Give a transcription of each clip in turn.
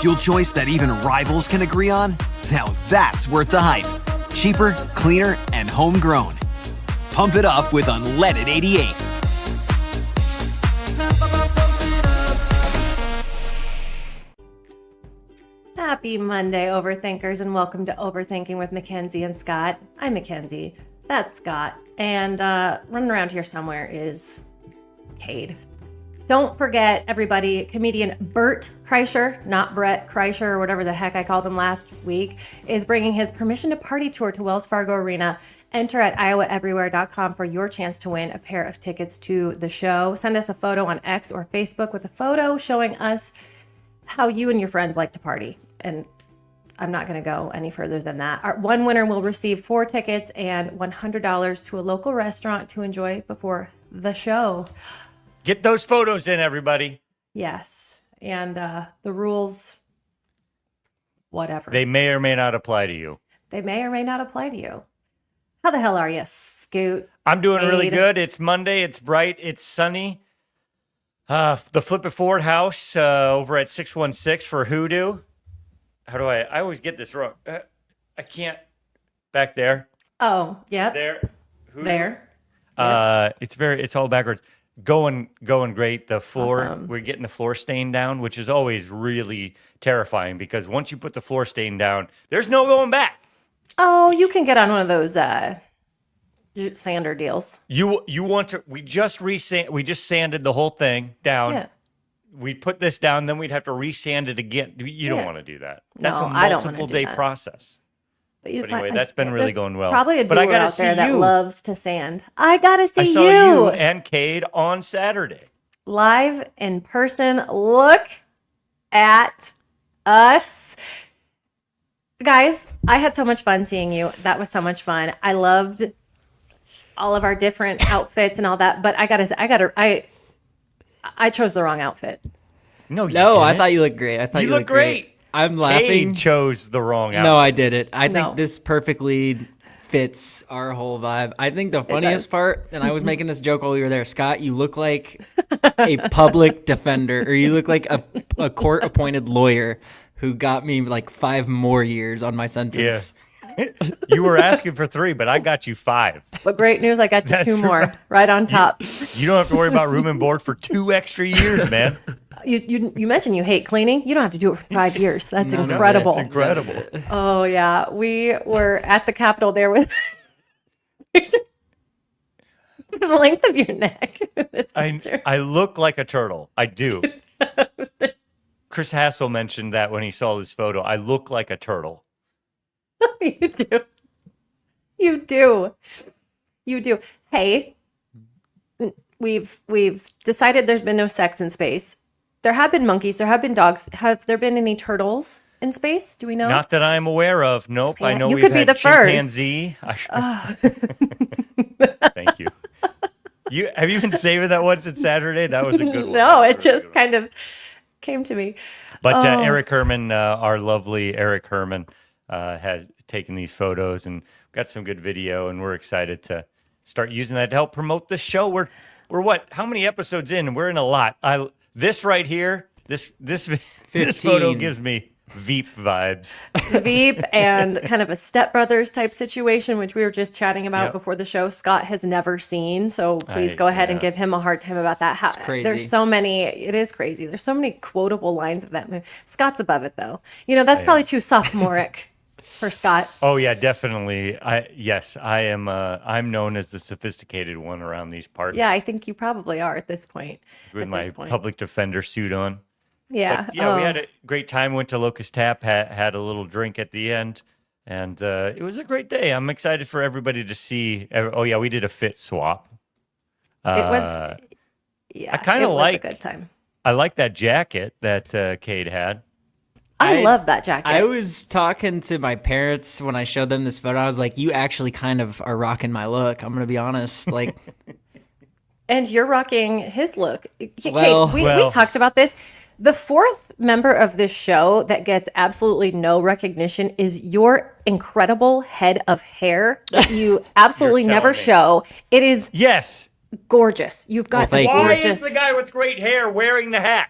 fuel choice that even rivals can agree on? Now that's worth the hype. Cheaper, cleaner, and homegrown. Pump it up with unleaded 88. Happy Monday, Overthinkers, and welcome to Overthinking with Mackenzie and Scott. I'm Mackenzie. That's Scott. And running around here somewhere is Cade. Don't forget, everybody, comedian Bert Kreischer, not Brett Kreischer or whatever the heck I called him last week, is bringing his Permission to Party tour to Wells Fargo Arena. Enter at iowaeverywhere.com for your chance to win a pair of tickets to the show. Send us a photo on X or Facebook with a photo showing us how you and your friends like to party. And I'm not going to go any further than that. Our one winner will receive 4 tickets and $100 to a local restaurant to enjoy before the show. Get those photos in, everybody. Yes. And the rules, whatever. They may or may not apply to you. They may or may not apply to you. How the hell are you, Scoot? I'm doing really Cade? good. It's Monday. It's bright. It's sunny. The Flip It Forward house over at 616 for Hoodoo. How do I always get this wrong. I can't. Back there. Oh, yep. There. Hoodoo. There. It's all backwards. Going great. The floor, Awesome. We're getting the floor stain down, which is always really terrifying because once you put the floor stain down, there's no going back. Oh, you can get on one of those sander deals. You want to? We just sanded the whole thing down. Yeah. We put this down, then we'd have to resand it again. You don't want to do that. That's No, a I don't wanna multiple do day that. process. But Anyway, that's been really there's going well. Probably a But I doer gotta out there see that you. loves to sand. I gotta see I saw you and Cade on Saturday. live in person. Look at us. Guys, I had so much fun seeing you. That was so much fun. I loved all of our different outfits and all that, but I chose the wrong outfit. No, you No, I didn't. thought you looked great. I thought You you look looked great. great. I'm laughing. Cade chose the wrong outfit. No, I didn't. I No. think this perfectly fits our whole vibe. I think the funniest part, and I was making this joke while we were there, Scott, you look like a public defender, or you look like a court-appointed lawyer who got me like 5 more years on my sentence. You were asking for 3, but I got you 5. But great news, I got you That's 2 more right on top. You don't have to worry about room and board for 2 extra years, man. You mentioned you hate cleaning. You don't have to do it for 5 years. That's incredible. It's incredible. Oh yeah, we were at the Capitol there with picture the length of your neck. This picture. I look like a turtle. I do. Chris Hassel mentioned that when he saw this photo. I look like a turtle. You do. You do. You do. Hey, we've decided there's been no sex in space. There have been monkeys. There have been dogs. Have there been any turtles in space? Do we know? Not that I'm aware of. Nope. I Yeah, know you we've could be had the first. chimpanzee. Thank you. Have you been saving that one since Saturday? That was a good one. No, That it was a really just good one. kind of came to me. But Oh. Eric Herman, our lovely Eric Herman, has taken these photos and got some good video, and we're excited to start using that to help promote the show. We're what? How many episodes in? We're in a lot. This right here, this photo 15. gives me Veep vibes. Veep and kind of a Step Brothers type situation, which we were just chatting about Yep. before the show. Scott has never seen, so please go ahead and yeah. give him a hard time about that. It's crazy. There's so many. It is crazy. There's so many quotable lines of that movie. Scott's above it though. You know, that's probably too sophomoric for Scott. Oh yeah, definitely. I am. I'm known as the sophisticated one around these parts. Yeah, I think you probably are at this point. with at my this point. public defender suit on. Yeah. But, yeah, we had a great time. Went to Locust Tap, had a little drink at the end, and it was a great day. I'm excited for everybody to see. Oh yeah, we did a fit swap. It was. Yeah, I kinda it was like- a good time. I like that jacket that Cade had. I love that jacket. I was talking to my parents when I showed them this photo. I was like, you actually kind of are rocking my look. I'm going to be honest. Like, And you're rocking his look. Well- we Well. talked about this. The fourth member of this show that gets absolutely no recognition is your incredible head of hair that you absolutely You're never telling me. show. It is Yes. gorgeous. You've got Well, thank you. Why gorgeous. is the guy with great hair wearing the hat?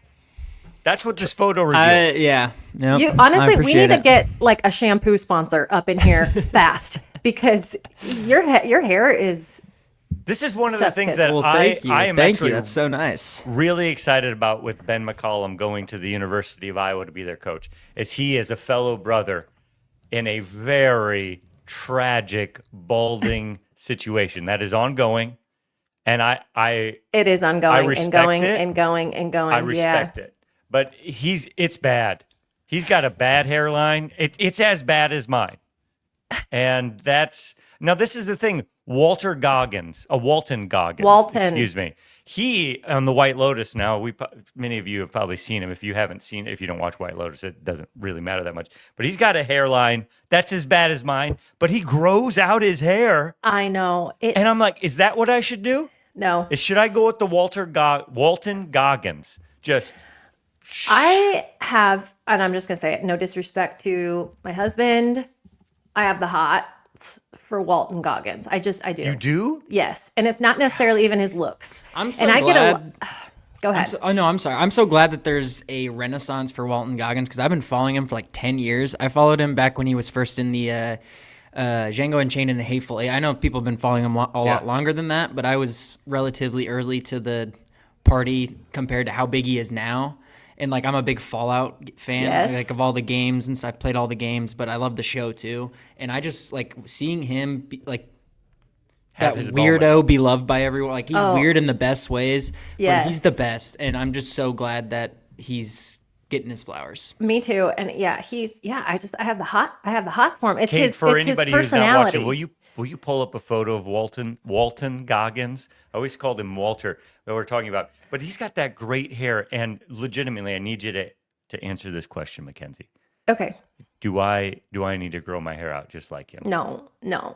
That's what this photo reveals. Yeah. Yep, You I honestly, we appreciate need to it. get like a shampoo sponsor up in here fast because your hair is This is one of the Chef's things kiss. that Well, thank you. I am Thank actually you. That's so nice. really excited about with Ben McCollum going to the University of Iowa to be their coach, is he is a fellow brother in a very tragic balding situation that is ongoing, and I it is ongoing respect and going it. and going and going. I respect it, but it's bad. He's got a bad hairline. It's as bad as mine, and that's now. This is the thing. Walton Goggins. Excuse me. He on the White Lotus now. Many of you have probably seen him. If you haven't seen, if you don't watch White Lotus, it doesn't really matter that much. But he's got a hairline that's as bad as mine. But he grows out his hair, I know. and I'm like, is that what I should do? No. Should I go with the Walton Goggins? Just I have, and I'm just going to say it, no disrespect to my husband. I have the hots for Walton Goggins. I do. you do? Yes. And it's not necessarily even his looks. I'm so and I glad. Go ahead. I'm sorry. I'm so glad that there's a renaissance for Walton Goggins because I've been following him for like 10 years. I followed him back when he was first in the Django Unchained and the Hateful Eight. I know people have been following him a lot longer than that, but I was relatively early to the party compared to how big he is now. And like I'm a big Fallout fan, Yes. like of all the games, and so I've played all the games, but I love the show too. And I just like seeing him like Have that his weirdo moment. be loved by everyone. Like he's weird in the best ways, but he's Yes. the best. And I'm just so glad that he's getting his flowers. Me too. And I have the hots for him. It's Kate, his for it's his anybody who's not personality. watching, will you pull up a photo of Walton Goggins? I always called him Walter that we're talking about. But he's got that great hair, and legitimately, I need you to answer this question, Mackenzie. Okay. Do I need to grow my hair out just like him? No.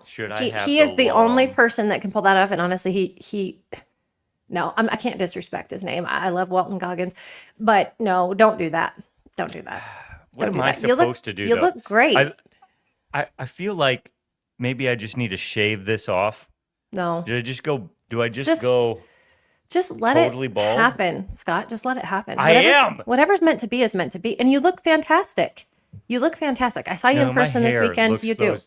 Should I he, have he the is the only long- person that can pull that off. And honestly, I can't disrespect his name. I love Walton Goggins, but no, don't do that. Don't do that. What Don't do am I that. You supposed to do? You though? look great. I feel like maybe I just need to shave this off. No, Do I just Just- go? just let Totally it bald? happen, Scott. Just let it happen. I am. Whatever's meant to be is meant to be, and you look fantastic. You look fantastic. I saw you No, in person my this hair weekend. looks You do.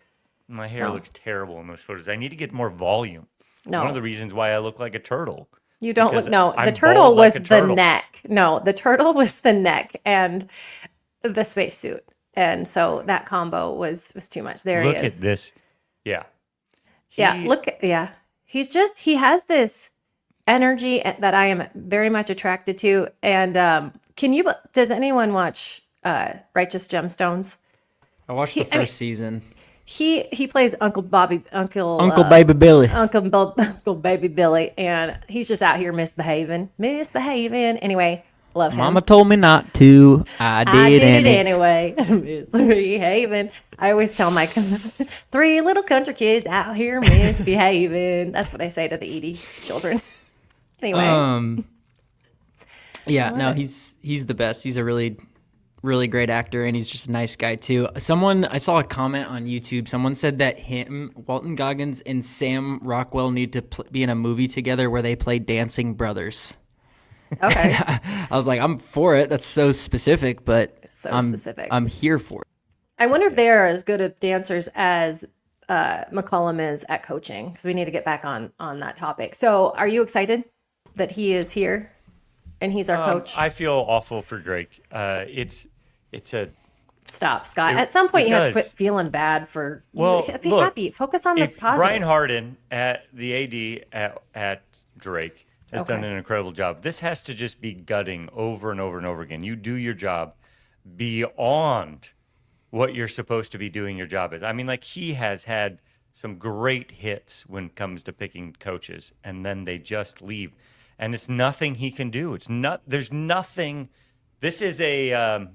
My hair No. looks terrible in those photos. I need to get more volume. No. One of the reasons why I look like a turtle. You don't Because look. No, I'm the turtle bald like was a the turtle. neck. No, the turtle was the neck and the spacesuit, and so that combo was too much. There Look he is. at this. Yeah. Yeah. He has this energy that I am very much attracted to. And does anyone watch Righteous Gemstones? I watched the first season. He plays Uncle Baby Billy. Uncle Baby Billy, and he's just out here misbehaving. Anyway, love him. Mama told me not to. I did it anyway. anyway. Misbehaving. I always tell my 3 little country kids out here misbehaving. That's what I say to the Edie children. Anyway, Yeah, no, he's the best. He's a really great actor, and he's just a nice guy too. I saw a comment on YouTube. Someone said that Walton Goggins, and Sam Rockwell need to be in a movie together where they play dancing brothers. okay. I was like, I'm for it. That's so specific, but Specific. I'm here for it. I wonder if they are as good at dancers as McCollum is at coaching, because we need to get back on that topic. So, are you excited that he is here and he's our coach? I feel awful for Drake. It's a Stop, Scott. At some point, it you have to does. quit feeling bad for. Well, be look, happy. Focus on the if positives. Brian Harden at the AD at Drake has done Okay. an incredible job. This has to just be gutting over and over and over again. You do your job beyond what you're supposed to be doing your job as. I mean, like, he has had some great hits when it comes to picking coaches, and then they just leave. And it's nothing he can do. There's nothing. This is a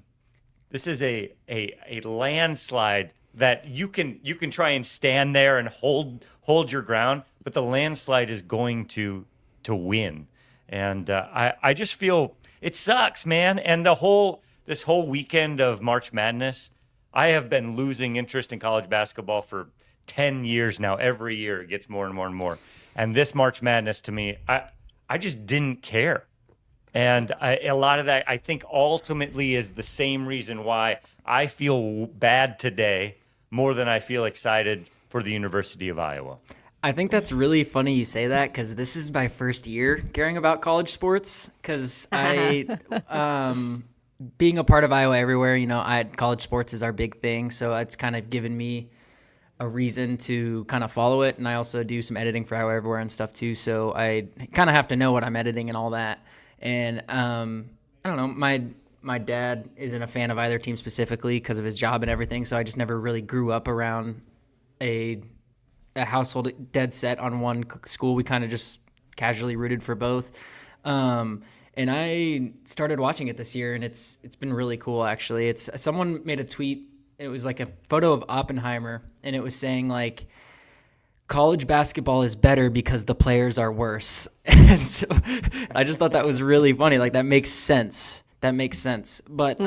landslide that you can try and stand there and hold your ground, but the landslide is going to win. And I just feel it sucks, man. And this whole weekend of March Madness, I have been losing interest in college basketball for 10 years now. Every year it gets more and more and more. And this March Madness, to me, I just didn't care. And a lot of that, I think, ultimately is the same reason why I feel bad today more than I feel excited for the University of Iowa. I think that's really funny you say that because this is my first year caring about college sports because being a part of Iowa Everywhere, college sports is our big thing. So it's kind of given me a reason to kind of follow it. And I also do some editing for Iowa Everywhere and stuff too. So I kind of have to know what I'm editing and all that. And I don't know, my dad isn't a fan of either team specifically because of his job and everything. So I just never really grew up around a household dead set on one school. We kind of just casually rooted for both. And I started watching it this year, and it's been really cool, actually. It's someone made a tweet. It was like a photo of Oppenheimer, and it was saying, like, college basketball is better because the players are worse. And so I just thought that was really funny. Like, that makes sense. But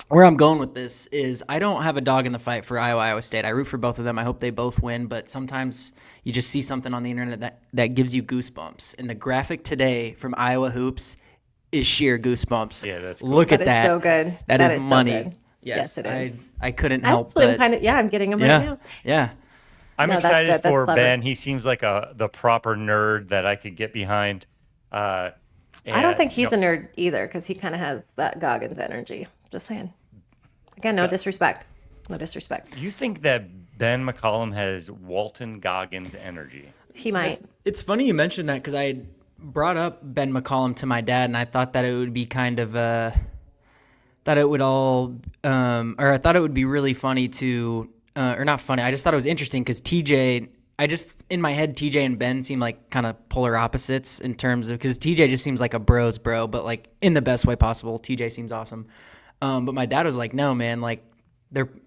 where I'm going with this is I don't have a dog in the fight for Iowa State. I root for both of them. I hope they both win, but sometimes you just see something on the internet that gives you goosebumps. And the graphic today from Iowa Hoops is sheer goosebumps. Yeah, that's cool. Look at That that. is so good. That is so money. good. Yes, it is. I couldn't help Actually, but I'm getting them right now. yeah. I'm No, that's excited good. That's for clever. Ben. He seems like the proper nerd that I could get behind. I don't think he's a nerd either because he kind of has that Goggins energy. Just saying. Again, no disrespect. No disrespect. You think that Ben McCollum has Walton Goggins energy? He might. It's funny you mentioned that because I brought up Ben McCollum to my dad, and I thought that it would be kind of that it would all or I thought it would be really funny to or not funny. I just thought it was interesting because TJ. In my head, TJ and Ben seem like kind of polar opposites in terms of because TJ just seems like a bro's bro, but like in the best way possible. TJ seems awesome. But my dad was like, no, man, like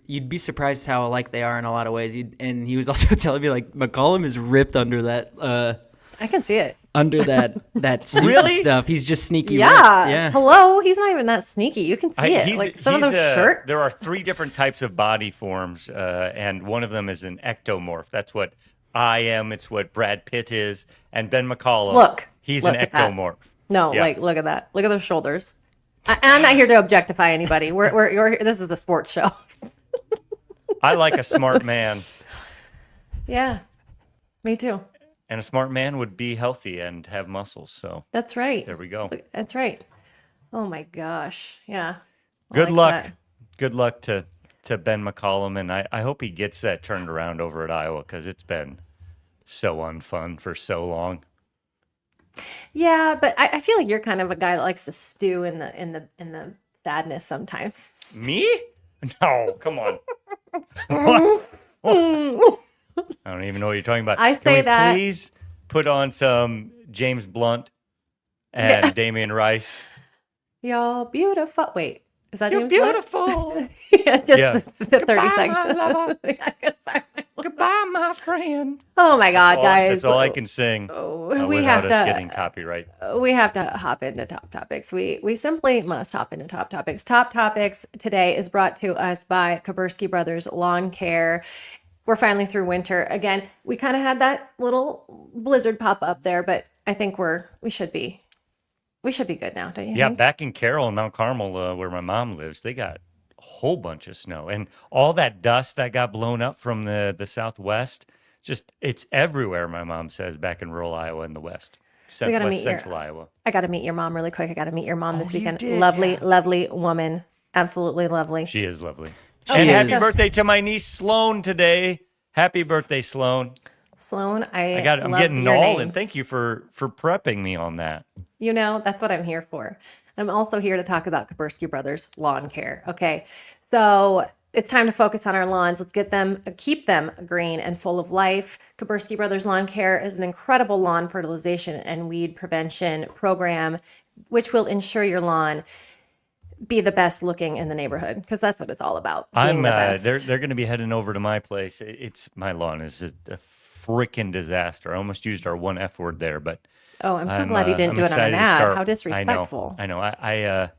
you'd be surprised how alike they are in a lot of ways. And he was also telling me like McCollum is ripped under that. I can see it. Under that suit Really? stuff. He's just sneaky Yeah. ripped. Yeah. Hello. He's not even that sneaky. You can see it. Like some of those shirts. There are 3 different types of body forms, and one of them is an ectomorph. That's what I am. It's what Brad Pitt is, and Ben McCollum. He's an at that. ectomorph. No, Yeah. like look at that. Look at those shoulders. I'm not here to objectify anybody. This is a sports show. I like a smart man, Yeah, me too. and a smart man would be healthy and have muscles. So That's right. there we go. That's right. Oh my gosh. Yeah. I Good like luck. that. Good luck to Ben McCollum, and I hope he gets that turned around over at Iowa because it's been so unfun for so long. Yeah, but I feel like you're kind of a guy that likes to stew in the sadness sometimes. Me? No, come on. What? I don't even know what you're talking about. I Can say we that- please put on some James Blunt and Damian Rice? You're beautiful. Wait, is that You're James Blunt? beautiful. Yeah, just Yeah. the 30 Goodbye, seconds. my lover. Yeah, goodbye. Goodbye, my friend. Oh my God, guys! That's all I can sing we without have us getting to. copyright. We have to hop into top topics. We simply must hop into top topics. Top topics today is brought to us by Kabursky Brothers Lawn Care. We're finally through winter again. We kind of had that little blizzard pop up there, but I think we should be good now, don't you? Yeah, think? back in Carroll, Mount Carmel, where my mom lives, they got a whole bunch of snow, and all that dust that got blown up from the southwest. Just it's everywhere. My mom says back in rural Iowa in the west, central Iowa. I got to meet your mom really quick. I got to meet your mom this you weekend. did, Lovely, yeah. lovely woman. Absolutely lovely. She is lovely. She And is. happy birthday to my niece Sloan today. Happy birthday, Sloan. Sloan, I'm love getting your all, name. and thank you for prepping me on that. You know, that's what I'm here for. I'm also here to talk about Kabursky Brothers Lawn Care. Okay, so it's time to focus on our lawns. Let's keep them green and full of life. Kabursky Brothers Lawn Care is an incredible lawn fertilization and weed prevention program, which will ensure your lawn be the best looking in the neighborhood, because that's what it's all about. Being the best. They're going to be heading over to my place. My lawn is a freaking disaster. I almost used our one F word there, but Oh, I'm so glad you didn't I'm do it on an excited to ad. start. How disrespectful. I know. I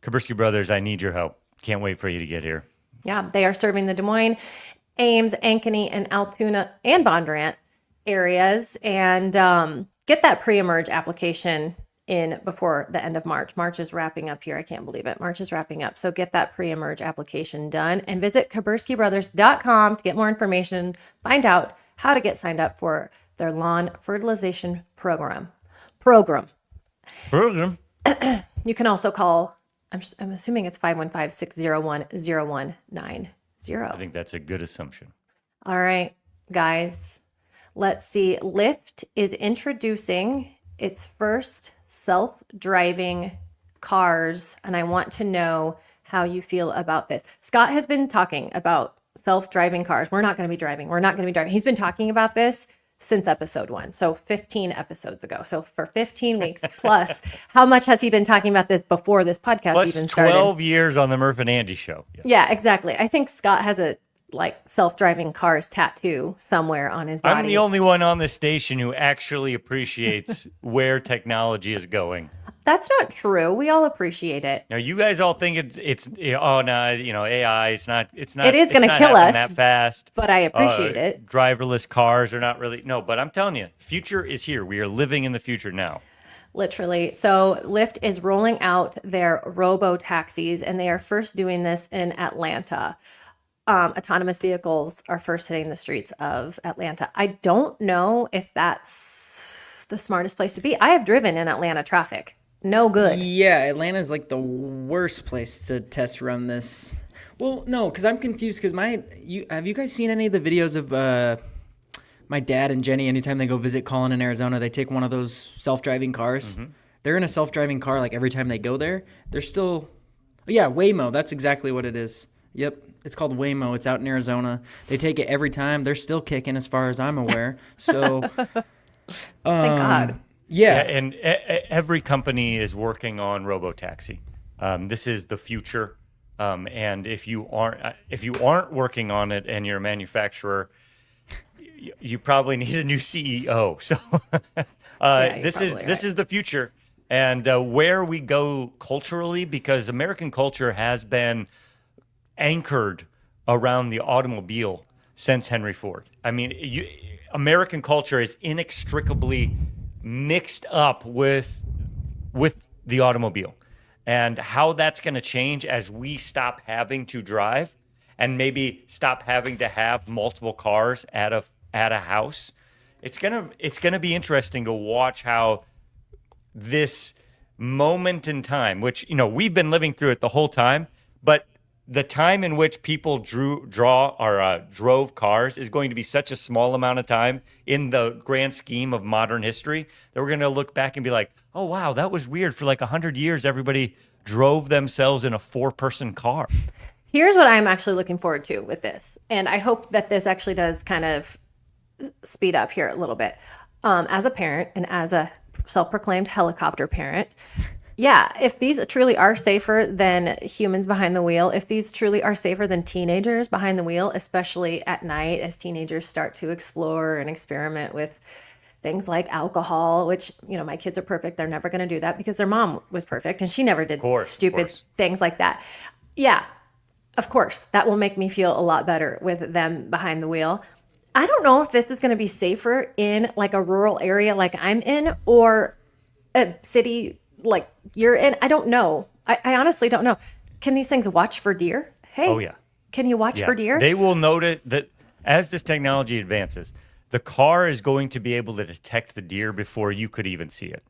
Kabursky Brothers, I need your help. Can't wait for you to get here. Yeah, they are serving the Des Moines, Ames, Ankeny, and Altoona and Bondurant areas. And get that pre-emerge application in before the end of March. March is wrapping up here. I can't believe it. March is wrapping up. So get that pre-emerge application done and visit KaburskyBrothers.com to get more information, find out how to get signed up for their lawn fertilization program. Program. You can also call, I'm assuming it's 515-601-0190. I think that's a good assumption. All right, guys. Let's see. Lyft is introducing its first self-driving cars, and I want to know how you feel about this. Scott has been talking about self-driving cars. We're not going to be driving. He's been talking about this since episode 1, so 15 episodes ago. So for 15 weeks plus, how much has he been talking about this before this podcast Plus even started? 12 years on the Murph and Andy show. Yeah, exactly. I think Scott has a self-driving cars tattoo somewhere on his body. I'm the only one on this station who actually appreciates where technology is going. That's not true. We all appreciate it. Now you guys all think it's oh no, AI, it's not It is going to kill us that fast. But I appreciate it. Driverless cars are not really but I'm telling you, future is here. We are living in the future now. Literally. So Lyft is rolling out their robo taxis, and they are first doing this in Atlanta. Autonomous vehicles are first hitting the streets of Atlanta. I don't know if that's the smartest place to be. I have driven in Atlanta traffic. No good. Yeah, Atlanta's like the worst place to test run this. Well, no, because I'm confused. Because have you guys seen any of the videos of my dad and Jenny? Anytime they go visit Colin in Arizona, they take one of those self-driving cars. Mm-hmm. They're in a self-driving car like every time they go there. They're still, Waymo. That's exactly what it is. Yep, it's called Waymo. It's out in Arizona. They take it every time. They're still kicking, as far as I'm aware. So, thank God. Yeah, and every company is working on robotaxi. This is the future, and if you aren't working on it and you're a manufacturer, you probably need a new CEO. So this is the future, and where we go culturally, because American culture has been anchored around the automobile since Henry Ford. I mean, American culture is inextricably mixed up with the automobile, and how that's going to change as we stop having to drive and maybe stop having to have multiple cars at a house. It's gonna be interesting to watch how this moment in time, which we've been living through it the whole time, but the time in which people drove cars is going to be such a small amount of time in the grand scheme of modern history that we're going to look back and be like, oh, wow, that was weird. For like 100 years, everybody drove themselves in a 4-person car. Here's what I'm actually looking forward to with this. And I hope that this actually does kind of speed up here a little bit. As a parent and as a self-proclaimed helicopter parent, yeah, if these truly are safer than humans behind the wheel, if these truly are safer than teenagers behind the wheel, especially at night as teenagers start to explore and experiment with things like alcohol, which, my kids are perfect. They're never going to do that because their mom was perfect and she never did stupid things like that. Yeah, of course, that will make me feel a lot better with them behind the wheel. I don't know if this is going to be safer in like a rural area like I'm in or a city like you're in. I don't know. I honestly don't know. Can these things watch for deer? Hey, oh yeah. Can you watch for deer? They will note that as this technology advances, the car is going to be able to detect the deer before you could even see it.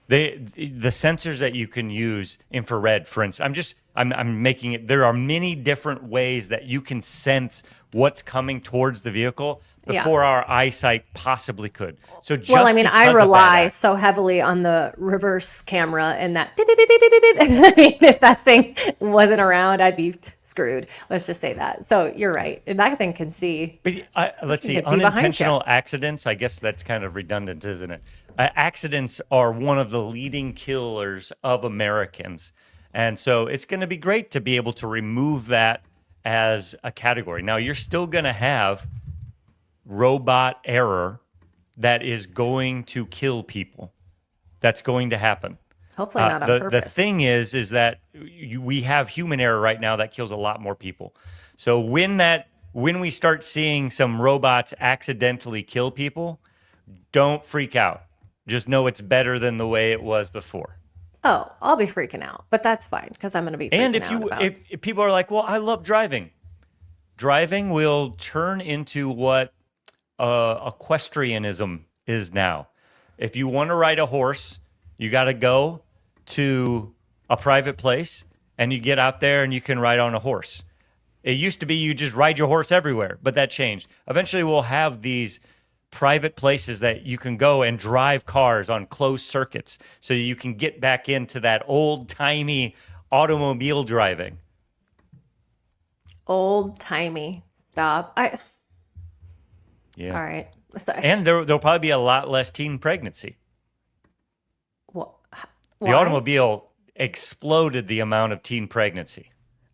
The sensors that you can use, infrared, for instance, I'm making it. There are many different ways that you can sense what's coming towards the vehicle before our eyesight possibly could. So I rely so heavily on the reverse camera and that. I mean, if that thing wasn't around, I'd be screwed. Let's just say that. So you're right, and that thing can see. But let's see, unintentional accidents. I guess that's kind of redundant, isn't it? Accidents are one of the leading killers of Americans. And so it's going to be great to be able to remove that as a category. Now, you're still going to have robot error that is going to kill people. That's going to happen. Hopefully not on purpose. The thing is that we have human error right now that kills a lot more people. So when we start seeing some robots accidentally kill people, don't freak out. Just know it's better than the way it was before. Oh, I'll be freaking out, but that's fine because I'm going to be freaking And out. if people are like, well, I love driving, driving will turn into what equestrianism is now. If you want to ride a horse, you got to go to a private place and you get out there and you can ride on a horse. It used to be you just ride your horse everywhere, but that changed. Eventually, we'll have these private places that you can go and drive cars on closed circuits so you can get back into that old-timey automobile driving. Old-timey. Stop. Yeah. All right. Sorry. And there'll probably be a lot less teen pregnancy. Why? The automobile exploded the amount of teen pregnancy.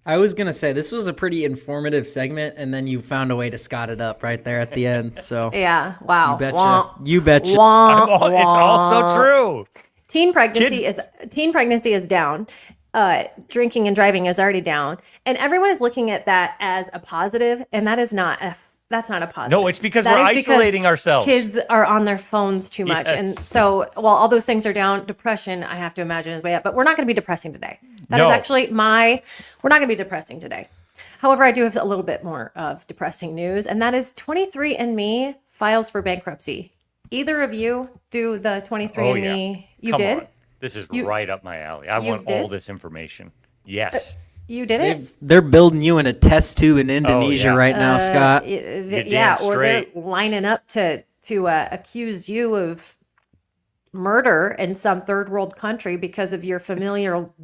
I was going to say, this was a pretty informative segment, and then you found a way to Scott it up right there at the end. So Yeah. Wow. you betcha. Wah, You betcha. wah, It's also true. Teen pregnancy is down. Drinking and driving is already down, and everyone is looking at that as a positive, and that is not that's not a positive. No, it's because That we're is isolating ourselves. Kids are on their phones too much, Yes. and so while all those things are down, depression I have to imagine is way up. But we're not going to be depressing today. That is No. actually we're not going to be depressing today. However, I do have a little bit more of depressing news, and that is 23andMe files for bankruptcy. Either of you do the 23andMe? You Come did? on. This is right up my alley. I You want did? all this information. Yes. You did it? They're building you in a test tube in Indonesia yeah. right now, Scott. Yeah, damn or they're straight. lining up to accuse you of murder in some third world country because of your familial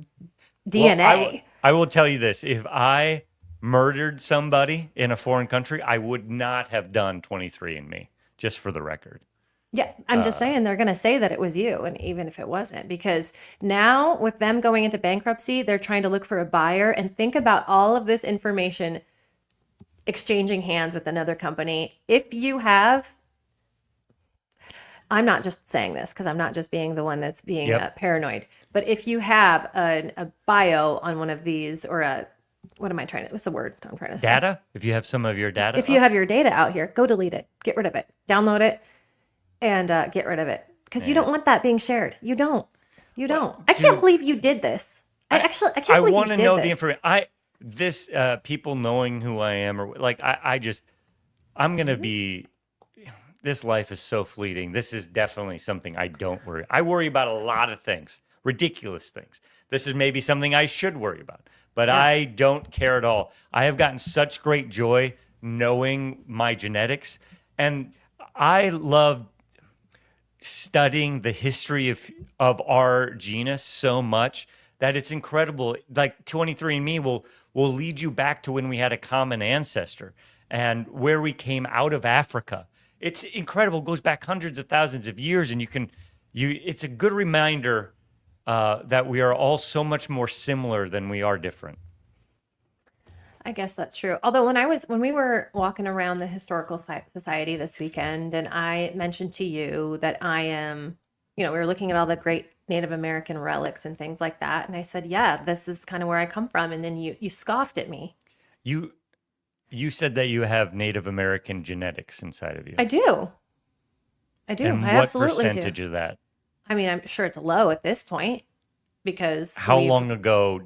DNA. Well, I will tell you this. If I murdered somebody in a foreign country, I would not have done 23andMe, just for the record. Yeah, I'm just saying they're going to say that it was you, and even if it wasn't, because now with them going into bankruptcy, they're trying to look for a buyer and think about all of this information exchanging hands with another company. If you have, I'm not just saying this because I'm not just being the one that's being paranoid, but if you have a bio on one of these or what's the word I'm trying to say? Data? If you have some of your data? If you have your data out here, go delete it, get rid of it, download it, and get rid of it because you don't want that being shared. You don't. I can't believe you did this. I can't believe you did this. I want to know the information. People knowing who I am, or like, I'm going to be, this life is so fleeting. This is definitely something I don't worry. I worry about a lot of things, ridiculous things. This is maybe something I should worry about, but I don't care at all. I have gotten such great joy knowing my genetics, and I love studying the history of our genus so much that it's incredible. Like 23andMe will lead you back to when we had a common ancestor and where we came out of Africa. It's incredible. It goes back hundreds of thousands of years, and it's a good reminder that we are all so much more similar than we are different. I guess that's true. Although when we were walking around the Historical Society this weekend, and I mentioned to you that I am, we were looking at all the great Native American relics and things like that, and I said, "Yeah, this is kind of where I come from." And then you scoffed at me. You said that you have Native American genetics inside of you. I do. And I what absolutely percentage do. of that? I mean, I'm sure it's low at this point because How long ago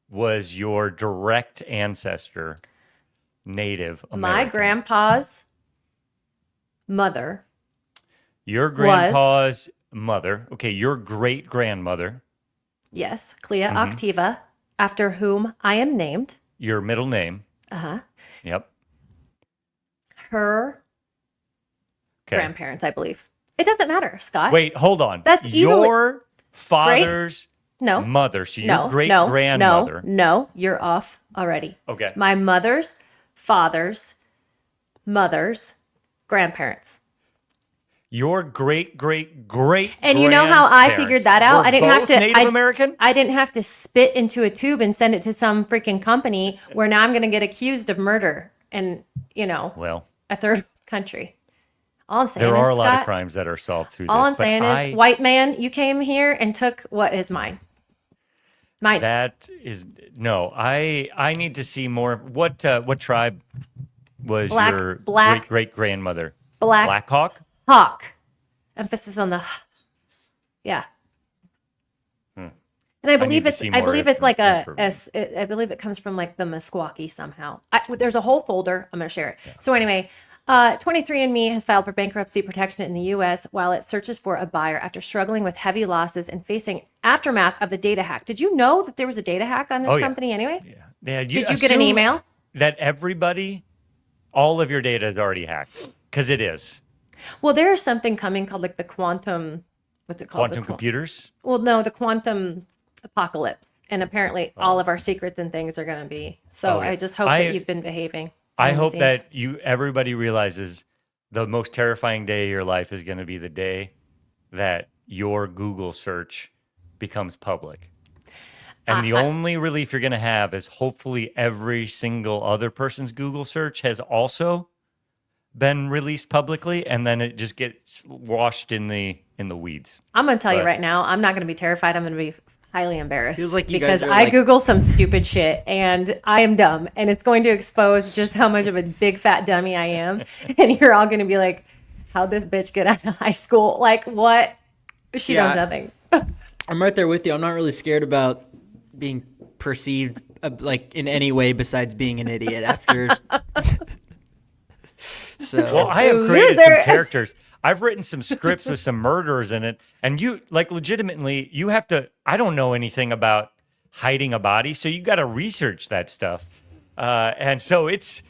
was your direct ancestor Native American? my grandpa's mother. Your grandpa's mother. Okay, your great grandmother. Yes, Clea Octiva, after whom I am named. Your middle name. Yep. Her Okay. grandparents, I believe. It doesn't matter, Scott. Wait, hold on. That's easily- your father's No. mother. So your No, great no, grandmother. No, you're off already. Okay. My mother's father's mother's grandparents. Your great And you know how I figured that out? were I didn't have both to Native American? I didn't have to spit into a tube and send it to some freaking company where now I'm going to get accused of murder in, Well, a third country. All I'm saying there is, are a lot of Scott, crimes that are solved through all I'm this. but saying is, white man, you came here and took what is mine. Mine. That is no. I need to see more. What tribe was your black- great grandmother? Black Black Hawk. Hawk. Emphasis on the Yeah. Hmm. And I need believe to it's see I more believe it's like information. I believe it comes from like the Meskwaki somehow. There's a whole folder. I'm gonna share it. So anyway, 23andMe has filed for bankruptcy protection in the U.S. while it searches for a buyer after struggling with heavy losses and facing aftermath of the data hack. Did you know that there was a data hack on this company anyway? Yeah. Did you get an email? That everybody, all of your data is already hacked, because it is. Well, there is something coming called like the quantum, what's it called? Quantum computers? Well, no, the quantum apocalypse. And apparently all of our secrets and things are going to be. So I just hope that you've been behaving. I hope that everybody realizes the most terrifying day of your life is going to be the day that your Google search becomes public. And the only relief you're going to have is hopefully every single other person's Google search has also been released publicly, and then it just gets washed in the weeds. I'm going to tell you right now, I'm not going to be terrified. I'm going to be highly embarrassed. Feels like you because guys are I Google some stupid shit and I am dumb, and it's going to expose just how much of a big fat dummy I am. And you're all going to be like, how'd this bitch get out of high school? Like, what? She knows nothing. I'm right there with you. I'm not really scared about being perceived like in any way besides being an idiot after. So well, I have created some characters. I've written some scripts with some murderers in it, and you like legitimately you have to. I don't know anything about hiding a body, so you got to research that stuff. And so it's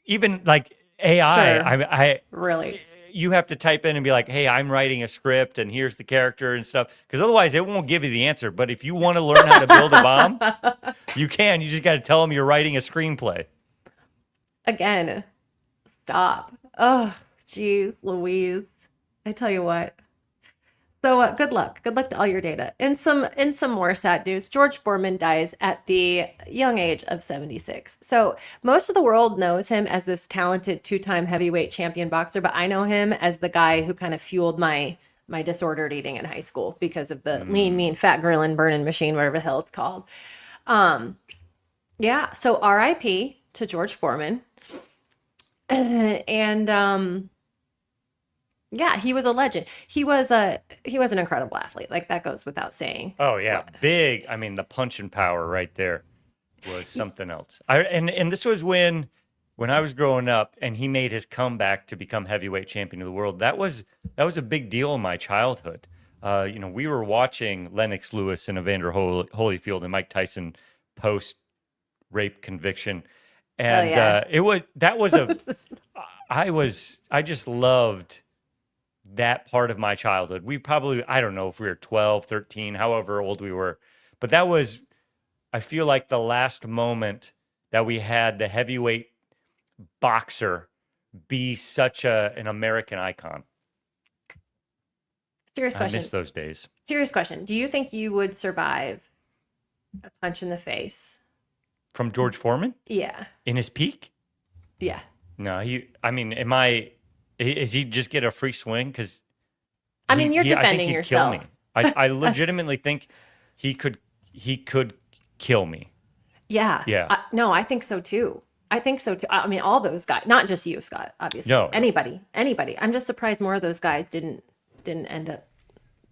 even like AI. Sure. I really. You have to type in and be like, hey, I'm writing a script and here's the character and stuff. Because otherwise it won't give you the answer. But if you want to learn how to build a bomb, you can. You just got to tell them you're writing a screenplay. Again, stop. Oh, geez, Louise. I tell you what. So good luck. Good luck to all your data. In some more sad news, George Foreman dies at the young age of 76. So most of the world knows him as this talented 2-time heavyweight champion boxer, but I know him as the guy who kind of fueled my disordered eating in high school because of the lean, mean, fat, grilling, burning machine, whatever the hell it's called. Yeah. So R.I.P. to George Foreman. And yeah, he was a legend. He was an incredible athlete. Like, that goes without saying. Oh yeah, big. I mean, the punching power right there was something else. And this was when I was growing up, and he made his comeback to become heavyweight champion of the world. That was a big deal in my childhood. We were watching Lennox Lewis and Evander Holyfield and Mike Tyson post rape conviction, and I just loved that part of my childhood. I don't know if we were 12, 13, however old we were, but that was, I feel like, the last moment that we had the heavyweight boxer be such an American icon. Serious question. I miss those days. Serious question. Do you think you would survive a punch in the face? From George Foreman? Yeah. In his peak? Yeah. No, is he just get a free swing? Because you're defending yourself. Kill me. I legitimately think he could kill me. Yeah. Yeah. No, I think so too. I mean, all those guys, not just you, Scott, obviously. No. Anybody. I'm just surprised more of those guys didn't end up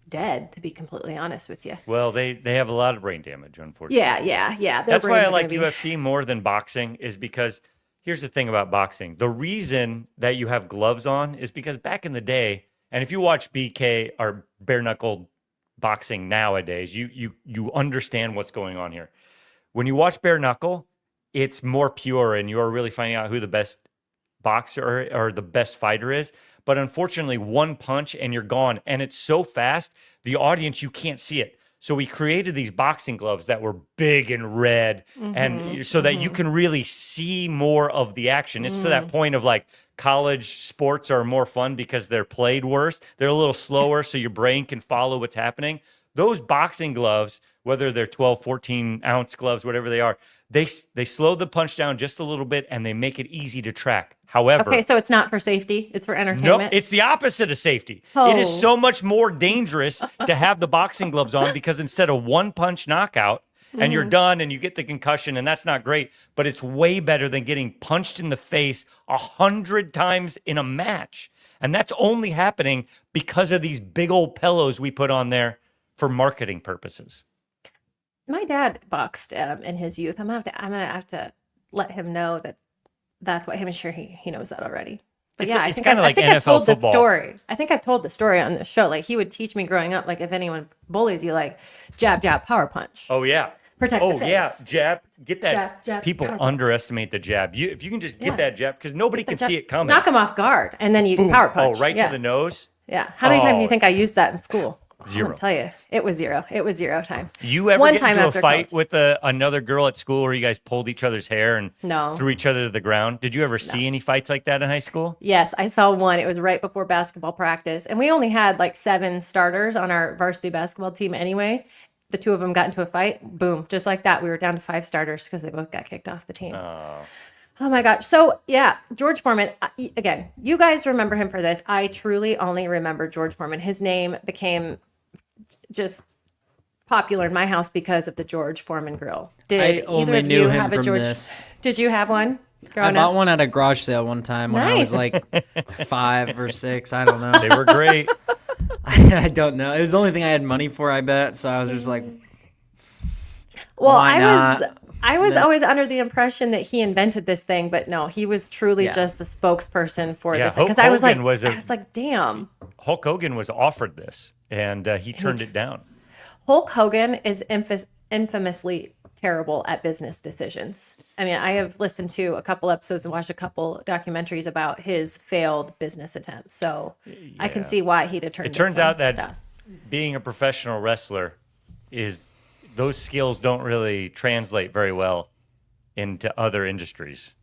dead, to be completely honest with you. Well, they have a lot of brain damage, unfortunately. Yeah. That's why I like UFC more than boxing, is because here's the thing about boxing. The reason that you have gloves on is because back in the day, and if you watch BK or bare knuckle boxing nowadays, you understand what's going on here. When you watch bare knuckle, it's more pure and you're really finding out who the best boxer or the best fighter is. But unfortunately, one punch and you're gone. And it's so fast, the audience, you can't see it. So we created these boxing gloves that were big and red, and so that you can really see more of the action. It's to that point of like college sports are more fun because they're played worse. They're a little slower, so your brain can follow what's happening. Those boxing gloves, whether they're 12, 14-ounce gloves, whatever they are, they slow the punch down just a little bit, and they make it easy to track. However, okay, so it's not for safety; it's for entertainment. No, it's the opposite of safety. It is so much more dangerous to have the boxing gloves on because instead of one punch knockout, and you're done and you get the concussion, and that's not great, but it's way better than getting punched in the face 100 times in a match. And that's only happening because of these big old pillows we put on there for marketing purposes. My dad boxed in his youth. I'm gonna have to let him know that that's what I'm sure he knows that already. But yeah, it's kind of like NFL I've told football. The story. I think I've told the story on this show. Like he would teach me growing up, like if anyone bullies you, like jab, jab, power punch. Oh yeah. Protect the face. Yeah, jab. Get that. Jab, People power punch. underestimate the jab. If you can just get that jab, because nobody can see it coming. Knock him off guard, and then you power punch. Oh, right to the nose. Yeah. How many times do you think I used that in school? Zero. I'll tell you, it was zero. It was 0 times. You ever One get time into a after fight college. with another girl at school where you guys pulled each other's hair and No. threw each other to the ground? Did you ever see any fights like that in high school? Yes, I saw one. It was right before basketball practice. And we only had like 7 starters on our varsity basketball team anyway. The 2 of them got into a fight. Boom. Just like that. We were down to 5 starters because they both got kicked off the team. Oh my gosh. So yeah, George Foreman, again, you guys remember him for this. I truly only remember George Foreman. His name became just popular in my house because of the George Foreman grill. Did I only either of knew you him have a from George? this. Did you have one I growing bought up? one at a garage sale one time when I was Nice. like 5 or 6. I don't know. They were great. I don't know. It was the only thing I had money for, I bet. So I was just like, Well, why not? I was always under the impression that he invented this thing, but no, he was truly Yeah. just the spokesperson for Yeah, this thing. Hulk Because I was Hogan like, damn. Hulk Hogan was offered this, and he turned it down. Hulk Hogan is infamously terrible at business decisions. I mean, I have listened to a couple episodes and watched a couple documentaries about his failed business attempts. So I can Yeah. see why he'd have turned It turns this one out that down. being a professional wrestler those skills don't really translate very well into other industries.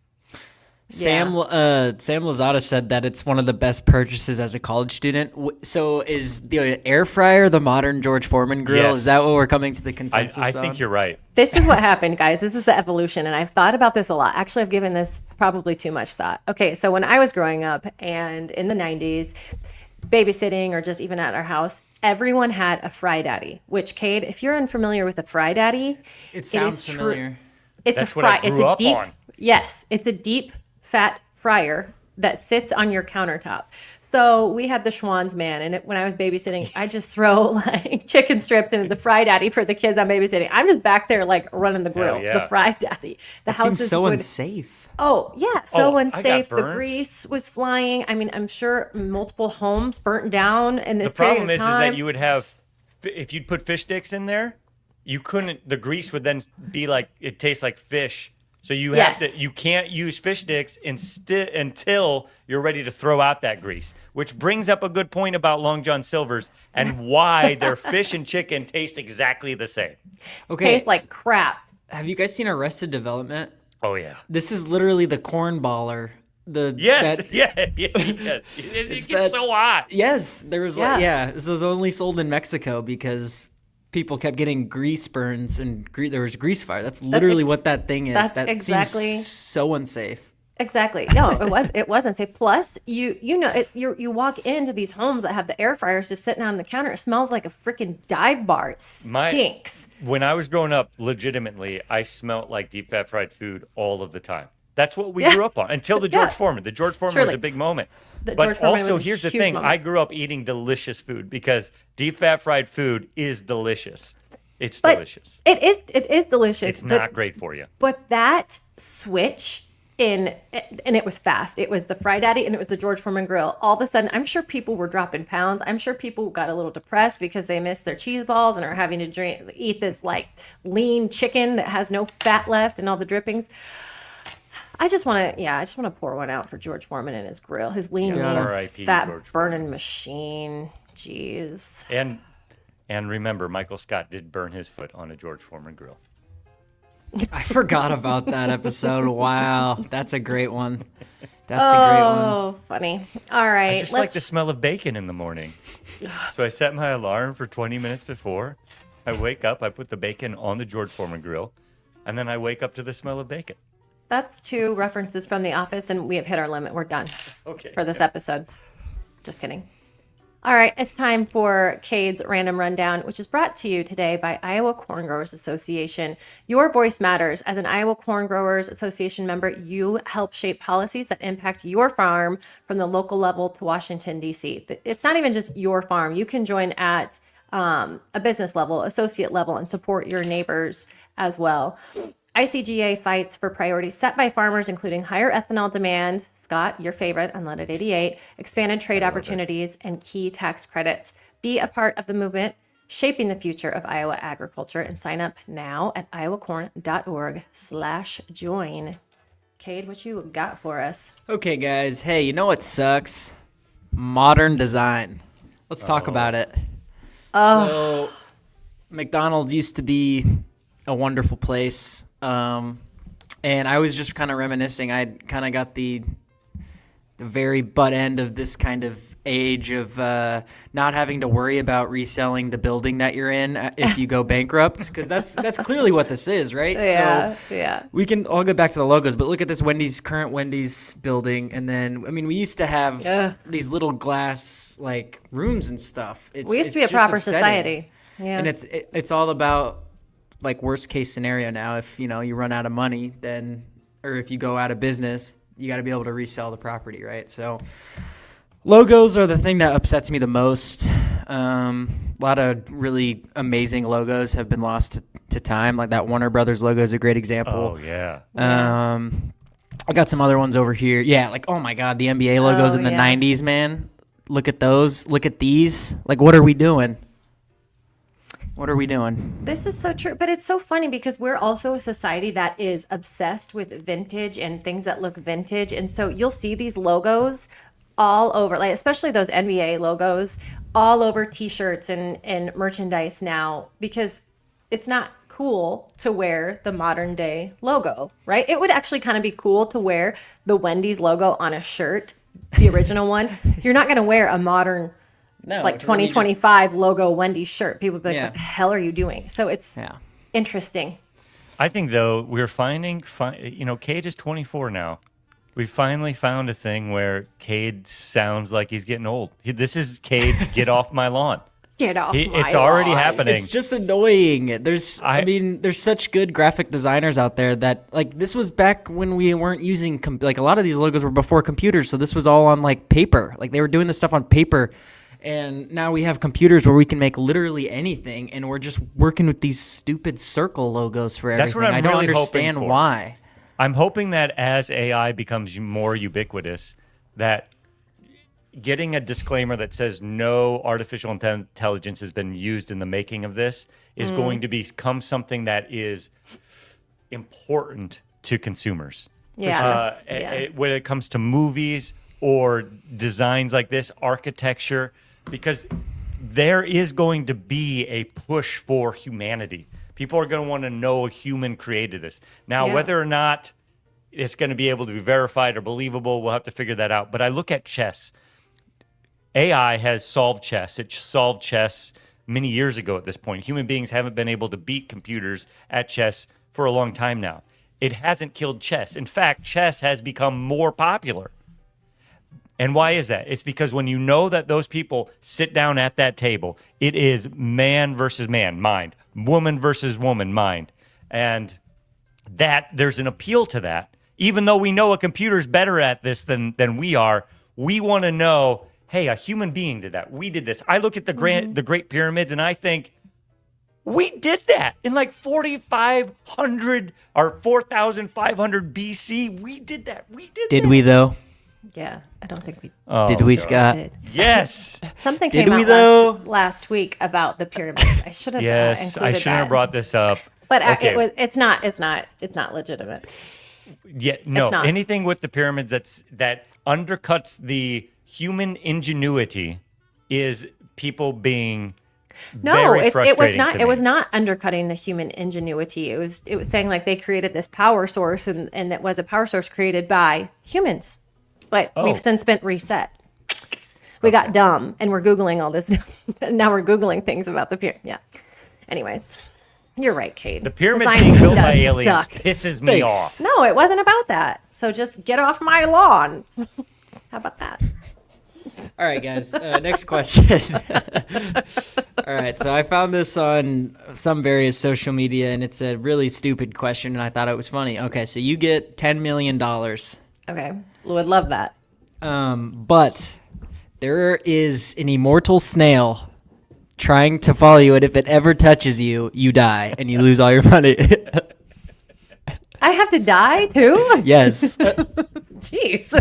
Sam Lozada said that it's one of the best purchases as a college student. So is the air fryer the modern George Foreman grill? Yes. Is that what we're coming to the consensus I on? think you're right. This is what happened, guys. This is the evolution. And I've thought about this a lot. Actually, I've given this probably too much thought. Okay, so when I was growing up and in the 90s, babysitting or just even at our house, everyone had a Fry Daddy, which, Cade, if you're unfamiliar with a Fry Daddy, It sounds is true- familiar. It's That's a what I fry. It's grew a up deep. on. Yes, it's a deep fat fryer that sits on your countertop. So we had the Schwann's man, and when I was babysitting, I just throw like chicken strips into the Fry Daddy for the kids I'm babysitting. I'm just back there like running the grill, yeah. the Fry Daddy. The It seems houses so would. unsafe. Oh yeah, so Oh, I got unsafe. The burnt. grease was flying. I mean, I'm sure multiple homes burnt down in this The problem period is of time. that you would have, if you'd put fish sticks in there, you couldn't, the grease would then be like, it tastes like fish. So you have Yes. to, you can't use fish sticks until you're ready to throw out that grease, which brings up a good point about Long John Silver's and why their fish and chicken taste exactly the same. Okay, tastes like crap. have you guys seen Arrested Development? Oh yeah. This is literally the corn baller. Yes. that- Yes. It gets that- so hot. Yes, there was Yeah. this was only sold in Mexico because people kept getting grease burns and there was grease fire. That's literally what that thing is. that's that exactly- seems so unsafe. Exactly. No, it wasn't safe. Plus, you walk into these homes that have the air fryers just sitting on the counter. It smells like a freaking dive bar. It stinks. When I was growing up, legitimately, I smelt like deep fat fried food all of the time. That's what we grew up on until the George Foreman. The George Foreman was Truly. a big moment. The But George Foreman also, was a here's the huge thing: moment. I grew up eating delicious food because deep fat fried food is delicious. It's But delicious. it is delicious. It's not great for you. But that switch and it was fast. It was the Fry Daddy and it was the George Foreman grill. All of a sudden, I'm sure people were dropping pounds. I'm sure people got a little depressed because they missed their cheese balls and are having to eat this like lean chicken that has no fat left and all the drippings. I just want to pour one out for George Foreman and his grill, his lean, Yeah. mean, R.I.P. fat George burning machine. Jeez. And remember, Michael Scott did burn his foot on a George Foreman grill. I forgot about that episode. Wow, that's a great one. That's a great one. Oh, funny. All right. I just like the smell of bacon in the morning. So I set my alarm for 20 minutes before. I wake up, I put the bacon on the George Foreman grill, and then I wake up to the smell of bacon. That's 2 references from The Office, and we have hit our limit. We're done Okay. for this episode. Just kidding. All right, it's time for Cade's Random Rundown, which is brought to you today by Iowa Corn Growers Association. Your voice matters. As an Iowa Corn Growers Association member, you help shape policies that impact your farm from the local level to Washington, D.C. It's not even just your farm. You can join at a business level, associate level, and support your neighbors as well. ICGA fights for priorities set by farmers, including higher ethanol demand, Scott, your favorite, Unleaded 88, expanded trade opportunities, and key tax credits. Be a part of the movement shaping the future of Iowa agriculture and sign up now at iowacorn.org/join. Cade, what you got for us? Okay, guys. Hey, you know what sucks? Modern design. Let's talk about it. So, McDonald's used to be a wonderful place. And I was just kind of reminiscing. I kind of got the very butt end of this kind of age of not having to worry about reselling the building that you're in if you go bankrupt, because that's clearly what this is, right? Yeah, so yeah. I'll get back to the logos, but look at this current Wendy's building, and then we used to have these little glass like rooms and stuff. We used to be a proper society. Yeah, and it's all about like worst case scenario now. If you run out of money, then or if you go out of business, you got to be able to resell the property, right? So logos are the thing that upsets me the most. A lot of really amazing logos have been lost to time. Like that Warner Brothers logo is a great example. Oh, yeah. I got some other ones over here. Yeah, like, oh my God, the NBA logos in the 90s, man. Look at those. Look at these. Like, what are we doing? What are we doing? This is so true, but it's so funny because we're also a society that is obsessed with vintage and things that look vintage. And so you'll see these logos all over, like especially those NBA logos, all over t-shirts and merchandise now, because it's not cool to wear the modern day logo, right? It would actually kind of be cool to wear the Wendy's logo on a shirt, the original one. You're not going to wear a modern like 2025 logo Wendy's shirt. People would be like, what the hell are you doing? So it's interesting. I think, though, we're finding, Cade is 24 now. We finally found a thing where Cade sounds like he's getting old. This is Cade's Get Off My Lawn. Get off my It's already lawn. happening. It's just annoying. There's such good graphic designers out there that, like, this was back when we weren't using, like, a lot of these logos were before computers, so this was all on, like, paper. Like, they were doing this stuff on paper. And now we have computers where we can make literally anything, and we're just working with these stupid circle logos for everything. That's what I'm I don't really understand hoping for. why. I'm hoping that as AI becomes more ubiquitous, that getting a disclaimer that says no artificial intelligence has been used in the making of this is going to become something that is important to consumers. Yeah, when it comes to movies or designs like this, architecture, because there is going to be a push for humanity. People are going to want to know a human created this. Now, whether or not it's going to be able to be verified or believable, we'll have to figure that out. But I look at chess. AI has solved chess. It solved chess many years ago at this point. Human beings haven't been able to beat computers at chess for a long time now. It hasn't killed chess. In fact, chess has become more popular. And why is that? It's because when you know that those people sit down at that table, it is man versus man, mind, woman versus woman, mind. And that there's an appeal to that. Even though we know a computer's better at this than we are, we want to know, hey, a human being did that. We did this. I look at the Great Pyramids and I think, we did that in like 4,500 or 4,500 BC. We did that. Did we, though? Yeah, I don't think we Did we, Scott? did. Yes. Something Did came we, out though? last week about the pyramids. I should have Yes, included I shouldn't have that. brought this up. But Okay. it's not legitimate. Yeah, no. It's not. Anything with the pyramids that undercuts the human ingenuity is people being No, very it was frustrating not. to It me. was not undercutting the human ingenuity. It was saying like they created this power source, and that was a power source created by humans, but we've since been reset. We got dumb, and we're googling all this. Now we're googling things about the pyramid. Yeah. Anyways, you're right, Cade. The pyramid Design being built by does aliens suck. pisses me off. No, it wasn't about that. So just get off my lawn. How about that? All right, guys. Next question. All right, so I found this on some various social media, and it's a really stupid question, and I thought it was funny. Okay, so you get $10 million. Okay, would love that. But there is an immortal snail trying to follow you, and if it ever touches you, you die, and you lose all your money. I have to die too? Yes. Jeez.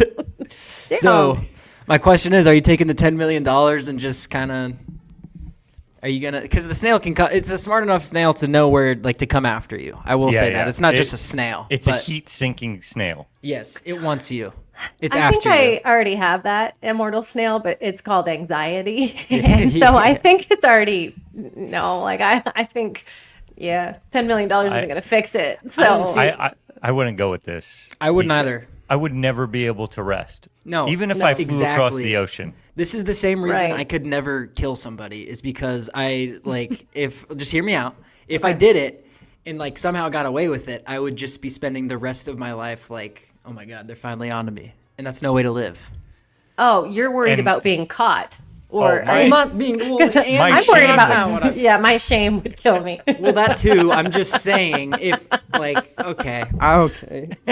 So my question is, are you taking the $10 million and just kind of, are you going to, because the snail can come, it's a smart enough snail to know where, like, to come after you. I will say that. It's not just a snail. It's a heat-sinking snail. Yes, it wants you. It's I after think you. I already have that immortal snail, but it's called anxiety. And so I think it's already, I think, $10 million isn't going to fix it. So I wouldn't go with this. I wouldn't either. I would never be able to rest. No. Even if I flew across exactly. the ocean. This is the same reason Right. I could never kill somebody, is because just hear me out. If I did it and like somehow got away with it, I would just be spending the rest of my life like, oh my God, they're finally onto me. And that's no way to live. Oh, you're worried And- about being caught. Or I'm not being, well, I'm worried shame about, my shame would kill me. well, that too. I'm just saying if like, okay.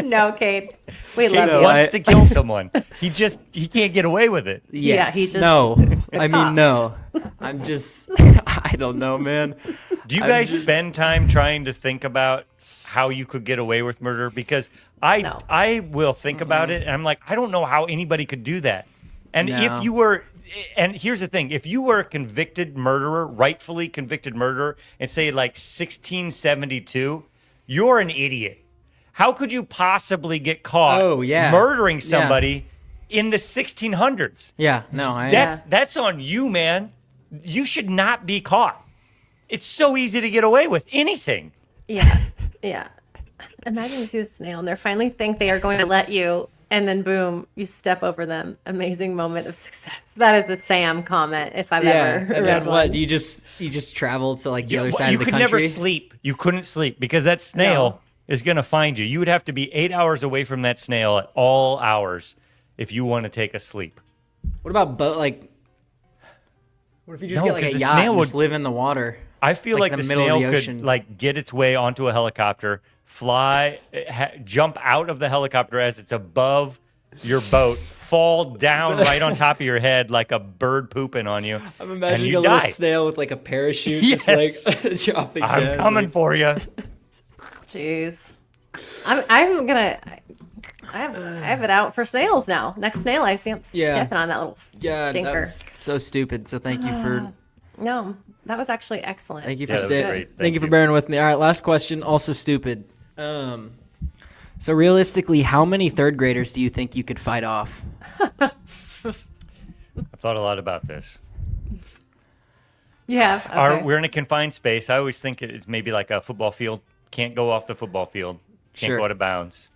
No, Kate, we love He you. wants to kill someone. He can't get away with it. Yes. he just- no. I mean, cops. no. I'm just, I don't know, man. Do you guys spend time trying to think about how you could get away with murder? Because No. I will think about it, and I'm like, I don't know how anybody could do that. And No. if you were, and here's the thing, if you were a convicted murderer, rightfully convicted murderer, and say like 1672, you're an idiot. How could you possibly get caught murdering somebody in the 1600s? Yeah, no, That's on you, man. You should not be caught. It's so easy to get away with anything. Yeah. Imagine you see the snail and they finally think they are going to let you, and then boom, you step over them. Amazing moment of success. That is the Sam comment, if I've ever and read then one. what? Do you just travel to like the other side You of the could country? never sleep. You couldn't sleep because that snail is going to find you. You would have to be 8 hours away from that snail at all hours if you want to take a sleep. What about boat? Like, what if you just No, get like 'cause a the yacht snail and would- just live in the water? I feel like the the middle of snail the could ocean. like get its way onto a helicopter, fly, jump out of the helicopter as it's above your boat, fall down right on top of your head like a bird pooping on you. I'm and imagining you a little die. snail with like a parachute, Yes. just like dropping I'm down. coming for you. Jeez. I'm gonna. I have it out for snails now. Next snail I see, I'm stepping on that little Yeah, that stinker. was so stupid. So thank you for No, that was actually excellent. thank you Yeah, for that was staying. great. Thank Thank you for you. bearing with me. All right, last question. Also stupid. So realistically, how many third graders do you think you could fight off? I've thought a lot about this. Yeah. Okay. We're in a confined space. I always think it's maybe like a football field. Can't go off the football field. Can't Sure. go out of bounds.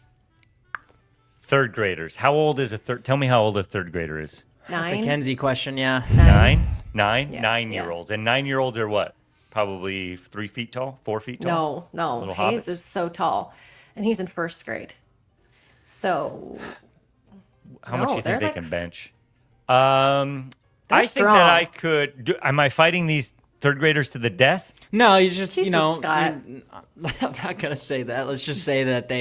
Third graders. How old is a third? Tell me how old a third grader is. That's a 9. Kenzie question. Yeah. 9? Yeah, 9-year-olds. And 9-year-olds are what? Probably 3 feet tall? 4 feet tall? No. Little Hayes hobbits? is so tall, and he's in first grade. So How much do you they're think they like- can bench? I think strong. that I could. Am I fighting these third graders to the death? No, you just Jesus, Scott. I'm not gonna say that. Let's just say that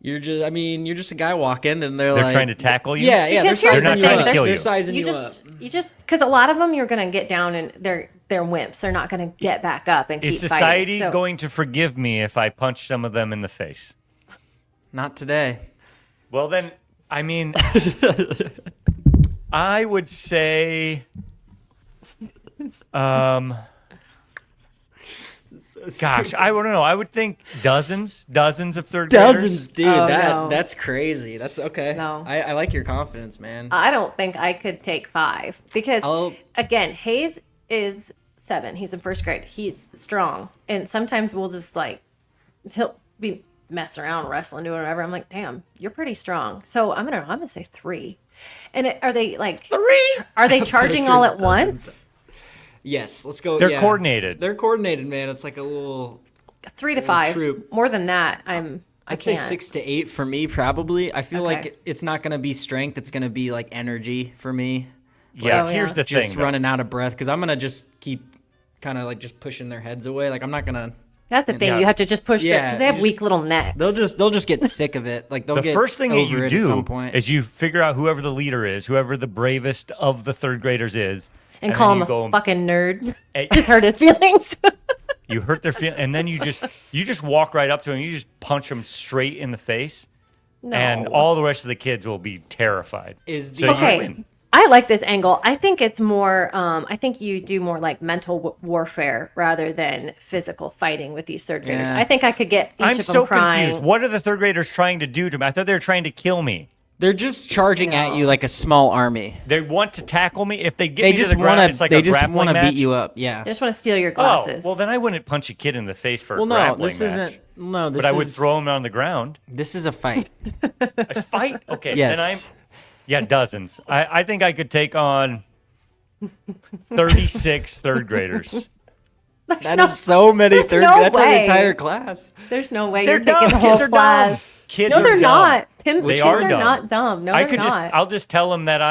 you're just a guy walking, and they're like trying to tackle you? Yeah, Because they're here's the sizing thing, you up. they're- They're sizing you, you just because a lot of them you're gonna get down and they're wimps. They're not gonna get back up and Is keep society fighting. So, going to forgive me if I punch some of them in the face? Not today. Well, then, I mean, I would say, gosh, I don't know. I would think dozens of third graders. Dozens, dude. Oh, no. That's crazy. That's okay. No. I like your confidence, man. I don't think I could take 5 because again, Hayes is 7. He's in first grade. He's strong, and sometimes we'll just like he'll be messing around, wrestling, doing whatever. I'm like, damn, you're pretty strong. So I'm gonna say 3. And are they like 3? Are they charging all at once? Yes, let's go. They're yeah. coordinated. They're coordinated, man. It's like a little 3 to 5. troop. More than that, I'm I'd say can't. 6 to 8 for me, probably. I feel Okay. like it's not going to be strength. It's going to be like energy for me. Yeah, Oh, here's yeah. the Just thing. though. running out of breath because I'm going to just keep kind of like just pushing their heads away. Like I'm not going to. That's the thing. Yeah. You have to just push Yeah, because they have you weak little necks. They'll just get sick of it. Like they'll The get first thing that over you it at some do point. is you figure out whoever the leader is, whoever the bravest of the third graders is, and then call him you a go, fucking nerd. Hey. Just hurt his feelings. You hurt their feelings, and then you just walk right up to them. You just punch them straight in the face, No. and all the rest of the kids will be terrified. Is the So you Okay. win. I like this angle. I think it's more, I think you do more like mental warfare rather than physical fighting with these third graders. Yeah. I think I could get each I'm of them so crying. confused. What are the third graders trying to do to me? I thought they were trying to kill me. They're just charging at you like a small army. They want to tackle me. If they get They me just to the ground, want it's to. like They a just grappling want to match. beat you up. Yeah. I just want to steal your Oh, glasses. well, then I wouldn't punch a kid in the face for Well, a no. grappling This match. isn't. No. This But I would is- throw him on the ground. This is a fight. A fight? Okay. Yes. Then dozens. I think I could take on 36 third graders. That is so many third. no That's way. an entire class. There's no way They're you're taking dumb. the whole Kids are dumb. class. Kids No, are they're dumb. not. Kids They are are dumb. not dumb. No, I they're could not. I'll just tell them that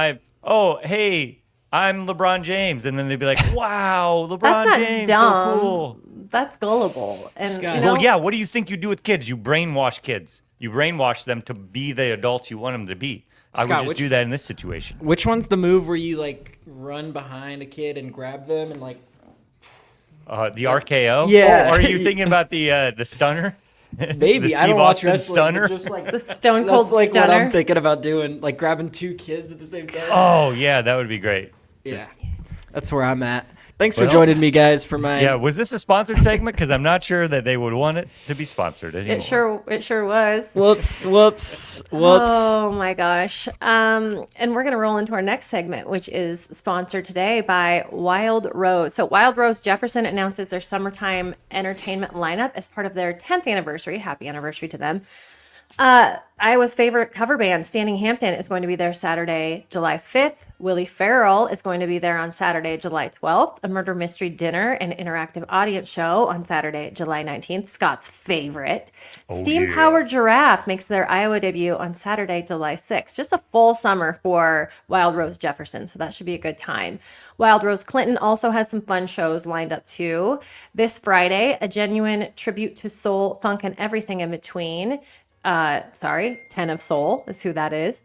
hey, I'm LeBron James. And then they'd be like, wow, LeBron That's not James, dumb. so cool. That's gullible. And Scott. you know, Well, yeah, what do you think you do with kids? You brainwash kids. You brainwash them to be the adults you want them to be. I would Scott, just which- do that in this situation. Which one's the move where you like run behind a kid and grab them and like? The RKO? Yeah. Oh, are you thinking about the stunner? Maybe The I don't Steve watch Austin wrestling. stunner? Just like the Stone Cold that's like Stunner. what I'm thinking about doing, like grabbing two kids at the same time. Oh, yeah, that would be great. Yeah, that's where I'm at. Thanks for What joining me, guys, for my. Yeah, was this a sponsored segment? Because I'm not sure that they would want it to be sponsored anymore. It sure was. Whoops! Oh my gosh. And we're going to roll into our next segment, which is sponsored today by Wild Rose. So Wild Rose Jefferson announces their summertime entertainment lineup as part of their 10th anniversary. Happy anniversary to them. Iowa's favorite cover band, Standing Hampton, is going to be there Saturday, July 5th. Willie Farrell is going to be there on Saturday, July 12th. A murder mystery dinner and interactive audience show on Saturday, July 19th. Scott's favorite. Steam Powered Giraffe makes their Iowa debut on Saturday, July 6th. Just a full summer for Wild Rose Jefferson, so that should be a good time. Wild Rose Clinton also has some fun shows lined up too. This Friday, a genuine tribute to soul, funk, and everything in between. 10 of Soul is who that is.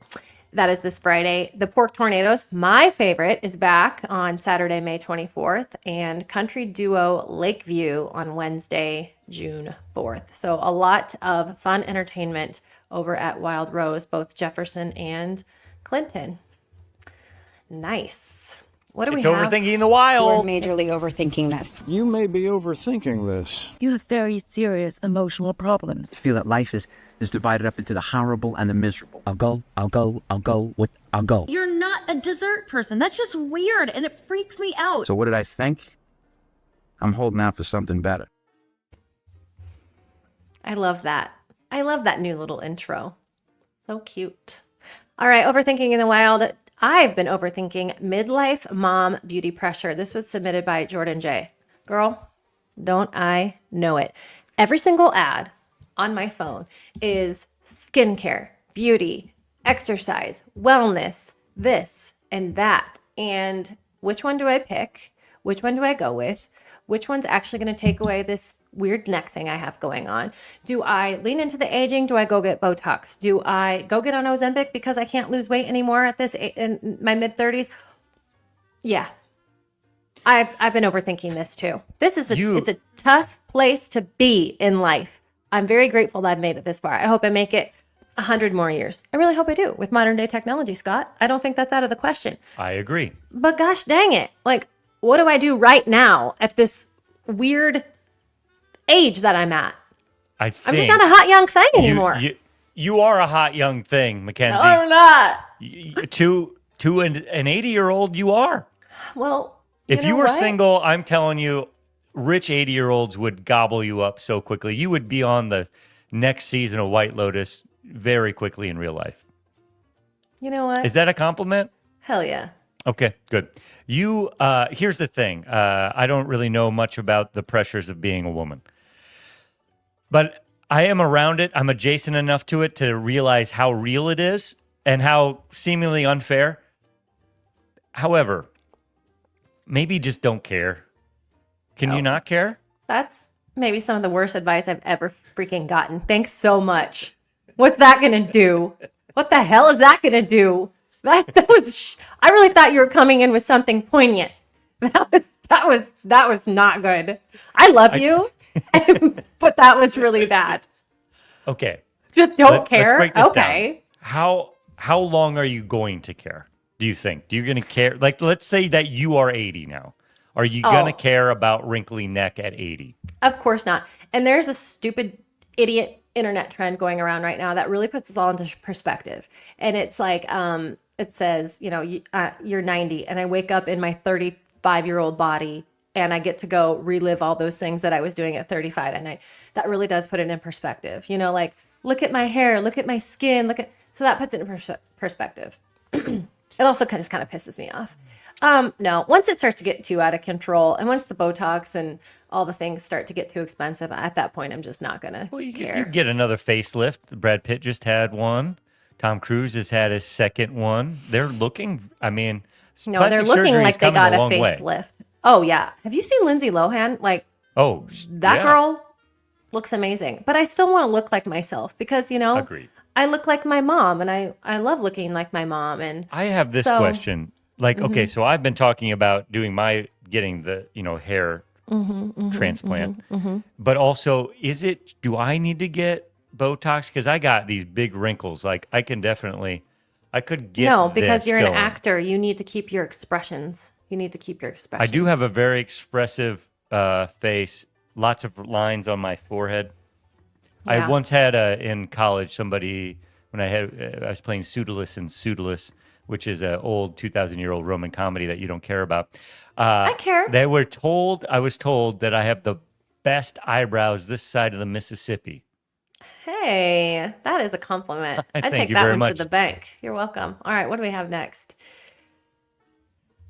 That is this Friday. The Pork Tornadoes, my favorite, is back on Saturday, May 24th, and country duo Lakeview on Wednesday, June 4th. So a lot of fun entertainment over at Wild Rose, both Jefferson and Clinton. Nice. What do It's we have? overthinking the We're wild. majorly overthinking this. You may be overthinking this. You have very serious emotional problems. Feel that life is divided up into the horrible and the miserable. I'll go. You're not a dessert person. That's just weird and it freaks me out. So what did I think? I'm holding out for something better. I love that. I love that new little intro. So cute. All right, overthinking in the wild. I've been overthinking midlife mom beauty pressure. This was submitted by Jordan J. Girl, don't I know it? Every single ad on my phone is skincare, beauty, exercise, wellness, this and that. And which one do I pick? Which one do I go with? Which one's actually going to take away this weird neck thing I have going on? Do I lean into the aging? Do I go get Botox? Do I go get on Ozempic because I can't lose weight anymore at this in my mid 30s? Yeah. I've been overthinking this too. This is it's a tough place to be in life. I'm very grateful that I've made it this far. I hope I make it 100 more years. I really hope I do with modern day technology, Scott. I don't think that's out of the question. I agree. But gosh dang it. Like, what do I do right now at this weird age that I'm at? I'm I'm just not a hot young thing anymore. You are a hot young thing, Mackenzie. No, I'm not. To an 80-year-old, you are. Well, If you know were what? single, I'm telling you, rich 80-year-olds would gobble you up so quickly. You would be on the next season of White Lotus very quickly in real life. You know what? Is that a compliment? Hell yeah. Okay, good. Here's the thing. I don't really know much about the pressures of being a woman. But I am around it. I'm adjacent enough to it to realize how real it is and how seemingly unfair. However, maybe just don't care. Can you not care? That's maybe some of the worst advice I've ever freaking gotten. Thanks so much. What's that going to do? What the hell is that going to do? That was, I really thought you were coming in with something poignant. That was not good. I love you, but that was really bad. Okay. Just don't care. Let's break this okay. down. How long are you going to care? Do you think? Do you going to care? Like, let's say that you are 80 now. Are you going to care about wrinkly neck at 80? Of course not. And there's a stupid idiot internet trend going around right now that really puts us all into perspective. And it's like, it says, you're 90 and I wake up in my 35-year-old body and I get to go relive all those things that I was doing at 35. And that really does put it in perspective. Like, look at my hair, look at my skin, so that puts it in perspective. It also kind of pisses me off. No, once it starts to get too out of control and once the Botox and all the things start to get too expensive, at that point, I'm just not going to care. You get another facelift. Brad Pitt just had one. Tom Cruise has had his second one. They're looking, no, they're looking like they got a facelift. Oh, yeah. Have you seen Lindsay Lohan? That girl looks amazing. But I still want to look like myself because, Agreed. I look like my mom and I love looking like my mom. And I have this question. Okay, so I've been talking about getting the, hair transplant. But also, do I need to get Botox? Because I got these big wrinkles. I could get No, because you're going. an actor. You need to keep your expressions. I do have a very expressive face, lots of lines on my forehead. Yeah. I once had in college somebody, when I was playing Pseudolus in Pseudolus, which is an old 2,000-year-old Roman comedy that you don't care about. I care. I was told that I have the best eyebrows this side of the Mississippi. Hey, that is a compliment. I Thank take you that very one much. to the bank. You're welcome. All right, what do we have next?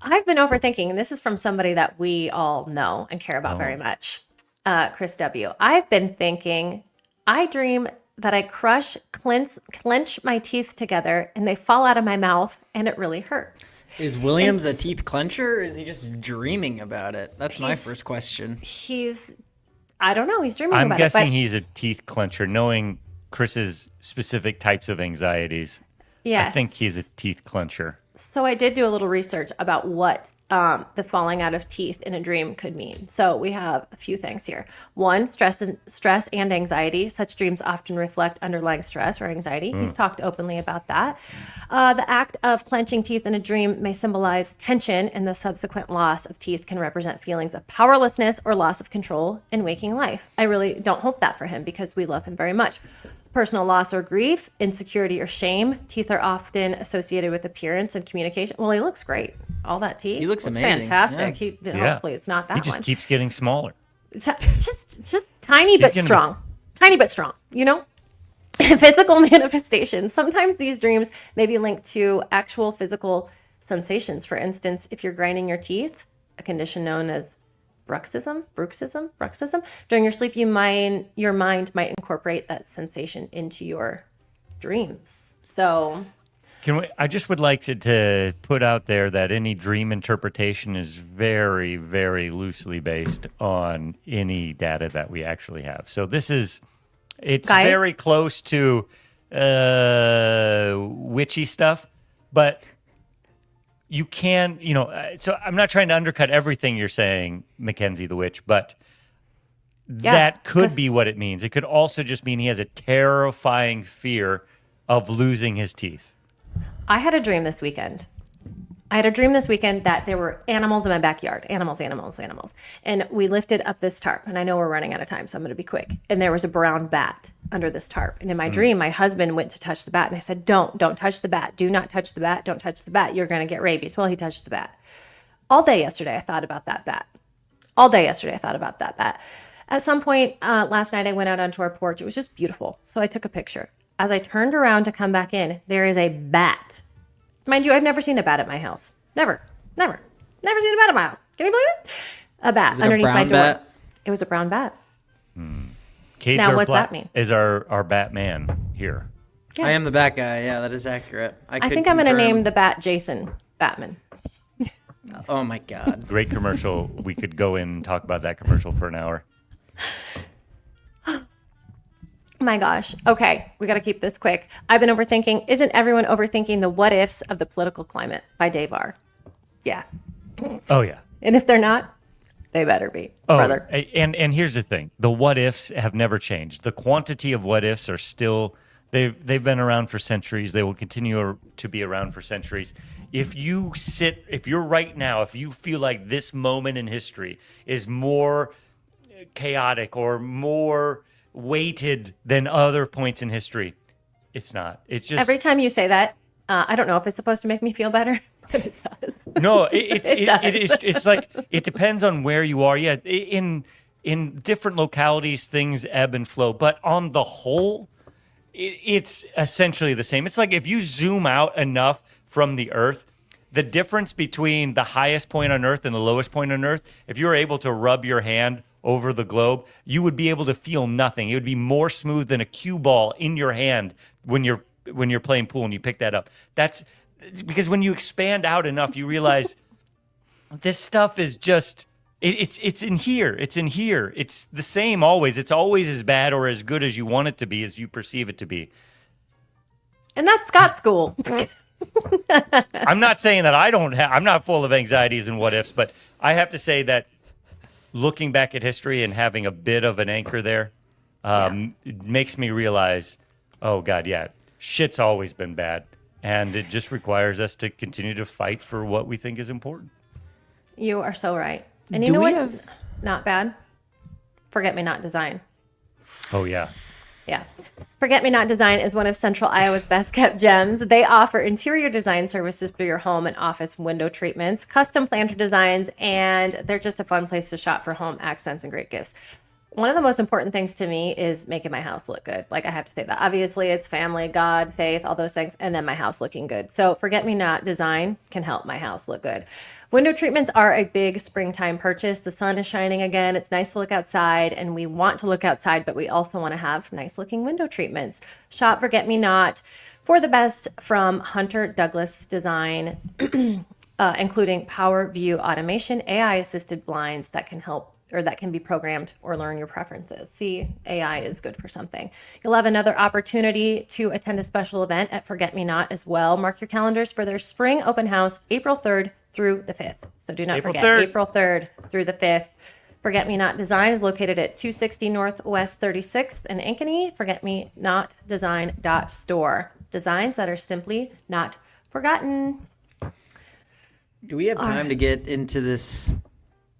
I've been overthinking, and this is from somebody that we all know and care about very much. Chris W. I've been thinking, I dream that I clench my teeth together and they fall out of my mouth and it really hurts. Is Williams a teeth clencher or is he just dreaming about it? That's my first question. I don't know. He's dreaming I'm about it. guessing he's a teeth clencher, knowing Chris's specific types of anxieties. Yes. I think he's a teeth clencher. So I did do a little research about what the falling out of teeth in a dream could mean. So we have a few things here. One, stress and anxiety. Such dreams often reflect underlying stress or anxiety. He's talked openly about that. The act of clenching teeth in a dream may symbolize tension, and the subsequent loss of teeth can represent feelings of powerlessness or loss of control in waking life. I really don't hope that for him because we love him very much. Personal loss or grief, insecurity or shame. Teeth are often associated with appearance and communication. Well, he looks great. All that teeth. He looks amazing. Fantastic. Yeah. Hopefully it's not that He just one. keeps getting smaller. Just tiny but strong. Tiny but strong, Physical manifestations. Sometimes these dreams may be linked to actual physical sensations. For instance, if you're grinding your teeth, a condition known as bruxism. During your sleep, your mind might incorporate that sensation into your dreams. So, I just would like to put out there that any dream interpretation is very, very loosely based on any data that we actually have. So it's Guys? very close to witchy stuff, but you can, so I'm not trying to undercut everything you're saying, Mackenzie the Witch, but that could be what it means. It could also just mean he has a terrifying fear of losing his teeth. I had a dream this weekend. That there were animals in my backyard. Animals. And we lifted up this tarp. And I know we're running out of time, so I'm going to be quick. And there was a brown bat under this tarp. And in my dream, my husband went to touch the bat. And I said, don't touch the bat. Do not touch the bat. Don't touch the bat. You're going to get rabies. Well, he touched the bat. All day yesterday, I thought about that bat. At some point last night, I went out onto our porch. It was just beautiful. So I took a picture. As I turned around to come back in, there is a bat. Mind you, I've never seen a bat at my house. Never seen a bat at my house. Can you believe it? A bat Is it underneath a my brown door. bat? It was a brown bat. Cade's Now, our what's that mean? Is our Batman here? Yeah. I am the bat guy. Yeah, that is accurate. I think I'm going to name the bat Jason Batman. Oh my God. Great commercial. We could go in and talk about that commercial for an hour. My gosh. Okay, we got to keep this quick. I've been overthinking. Isn't everyone overthinking the what ifs of the political climate by Dave R? Yeah. Oh, yeah. And if they're not, they better be, brother. And here's the thing. The what ifs have never changed. The quantity of what ifs are still, they've been around for centuries. They will continue to be around for centuries. If you're right now, if you feel like this moment in history is more chaotic or more weighted than other points in history, it's not. It's just Every time you say that, I don't know if it's supposed to make me feel better, but it does. No, it is. It's like it depends on where you are. Yeah, in different localities, things ebb and flow. But on the whole, it's essentially the same. It's like if you zoom out enough from the Earth, the difference between the highest point on Earth and the lowest point on Earth, if you were able to rub your hand over the globe, you would be able to feel nothing. It would be more smooth than a cue ball in your hand when you're playing pool and you pick that up. That's because when you expand out enough, you realize this stuff is just it's in here. It's in here. It's the same always. It's always as bad or as good as you want it to be, as you perceive it to be. And that's Scott school. I'm not saying that I'm not full of anxieties and what ifs, but I have to say that looking back at history and having a bit of an anchor there it makes me realize, oh God, yeah, shit's always been bad. And it just requires us to continue to fight for what we think is important. You are so right. And you know what's not bad? Forget-me-not design. Oh, yeah. Yeah. Forget-me-not design is one of Central Iowa's best-kept gems. They offer interior design services for your home and office window treatments, custom planter designs, and they're just a fun place to shop for home accents and great gifts. One of the most important things to me is making my house look good. Like, I have to say that. Obviously, it's family, God, faith, all those things, and then my house looking good. So Forget-me-not design can help my house look good. Window treatments are a big springtime purchase. The sun is shining again. It's nice to look outside, and we want to look outside, but we also want to have nice-looking window treatments. Shop Forget-me-not for the best from Hunter Douglas Design, including Power View automation, AI-assisted blinds that can help or that can be programmed or learn your preferences. See, AI is good for something. You'll have another opportunity to attend a special event at Forget-me-not as well. Mark your calendars for their spring open house, April 3rd through the 5th. So do not forget, April 3rd through the 5th. Forget-me-not Design is located at 260 Northwest 36th in Ankeny. Forgetmenotdesign.store. Designs that are simply not forgotten. Do we have time to get into this?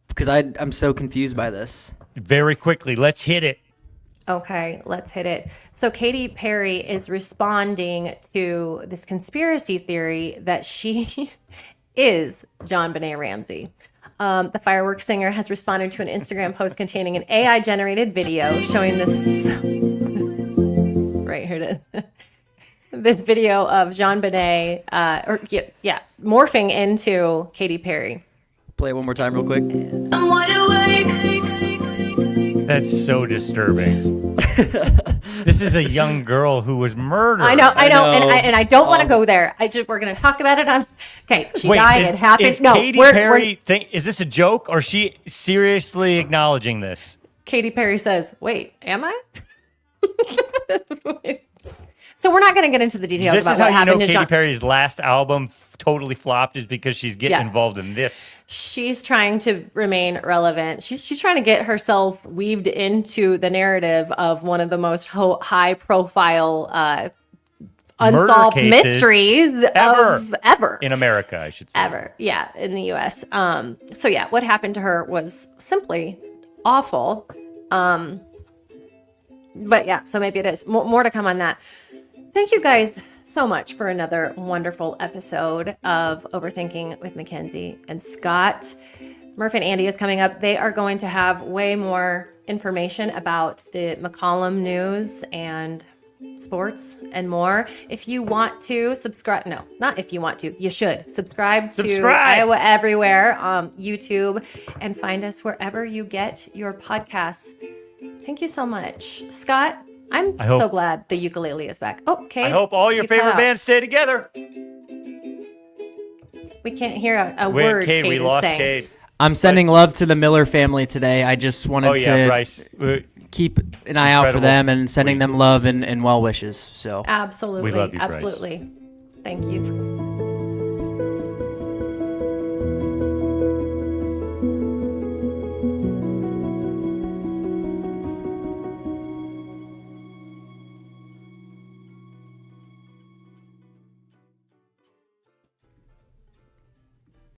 Because I'm so confused by this. Very quickly, let's hit it. Okay, let's hit it. So Katy Perry is responding to this conspiracy theory that she is John Benet Ramsey. The fireworks singer has responded to an Instagram post containing an AI-generated video showing this. Right, here it is. This video of Jean Benet, morphing into Katy Perry. Play it one more time real quick. I'm wide awake. That's so disturbing. This is a young girl who was murdered. I know, and I don't want to go there. We're going to talk about it on. Okay, she died. It happened. Is Katy Perry is this a joke or is she seriously acknowledging this? Katy Perry says, "Wait, am I?" So we're not going to get into the details This about is what how you know happened to Katy Perry's last album totally flopped is because she's getting involved in this. She's trying to remain relevant. She's trying to get herself weaved into the narrative of one of the most high-profile unsolved mysteries ever in America, I should say. Ever, yeah, in the U.S. So yeah, what happened to her was simply awful. But yeah, so maybe it is more to come on that. Thank you guys so much for another wonderful episode of Overthinking with Mackenzie and Scott. Murph and Andy is coming up. They are going to have way more information about the McCollum news and sports and more. If you want to subscribe, no, not if you want to, you should subscribe to Iowa Everywhere on YouTube and find us wherever you get your podcasts. Thank you so much. Scott, I'm I hope- so glad the ukulele is back. Oh, Kate. I hope all your you cut favorite out. bands stay together. We can't hear a Wait, word Cade, Kate we is lost saying. Cade. I'm sending love to the Miller family today. I just wanted Oh yeah, to Bryce. keep an eye out for Incredible. them and sending them love and well wishes. So Absolutely. We love you, Bryce. Absolutely. Thank you.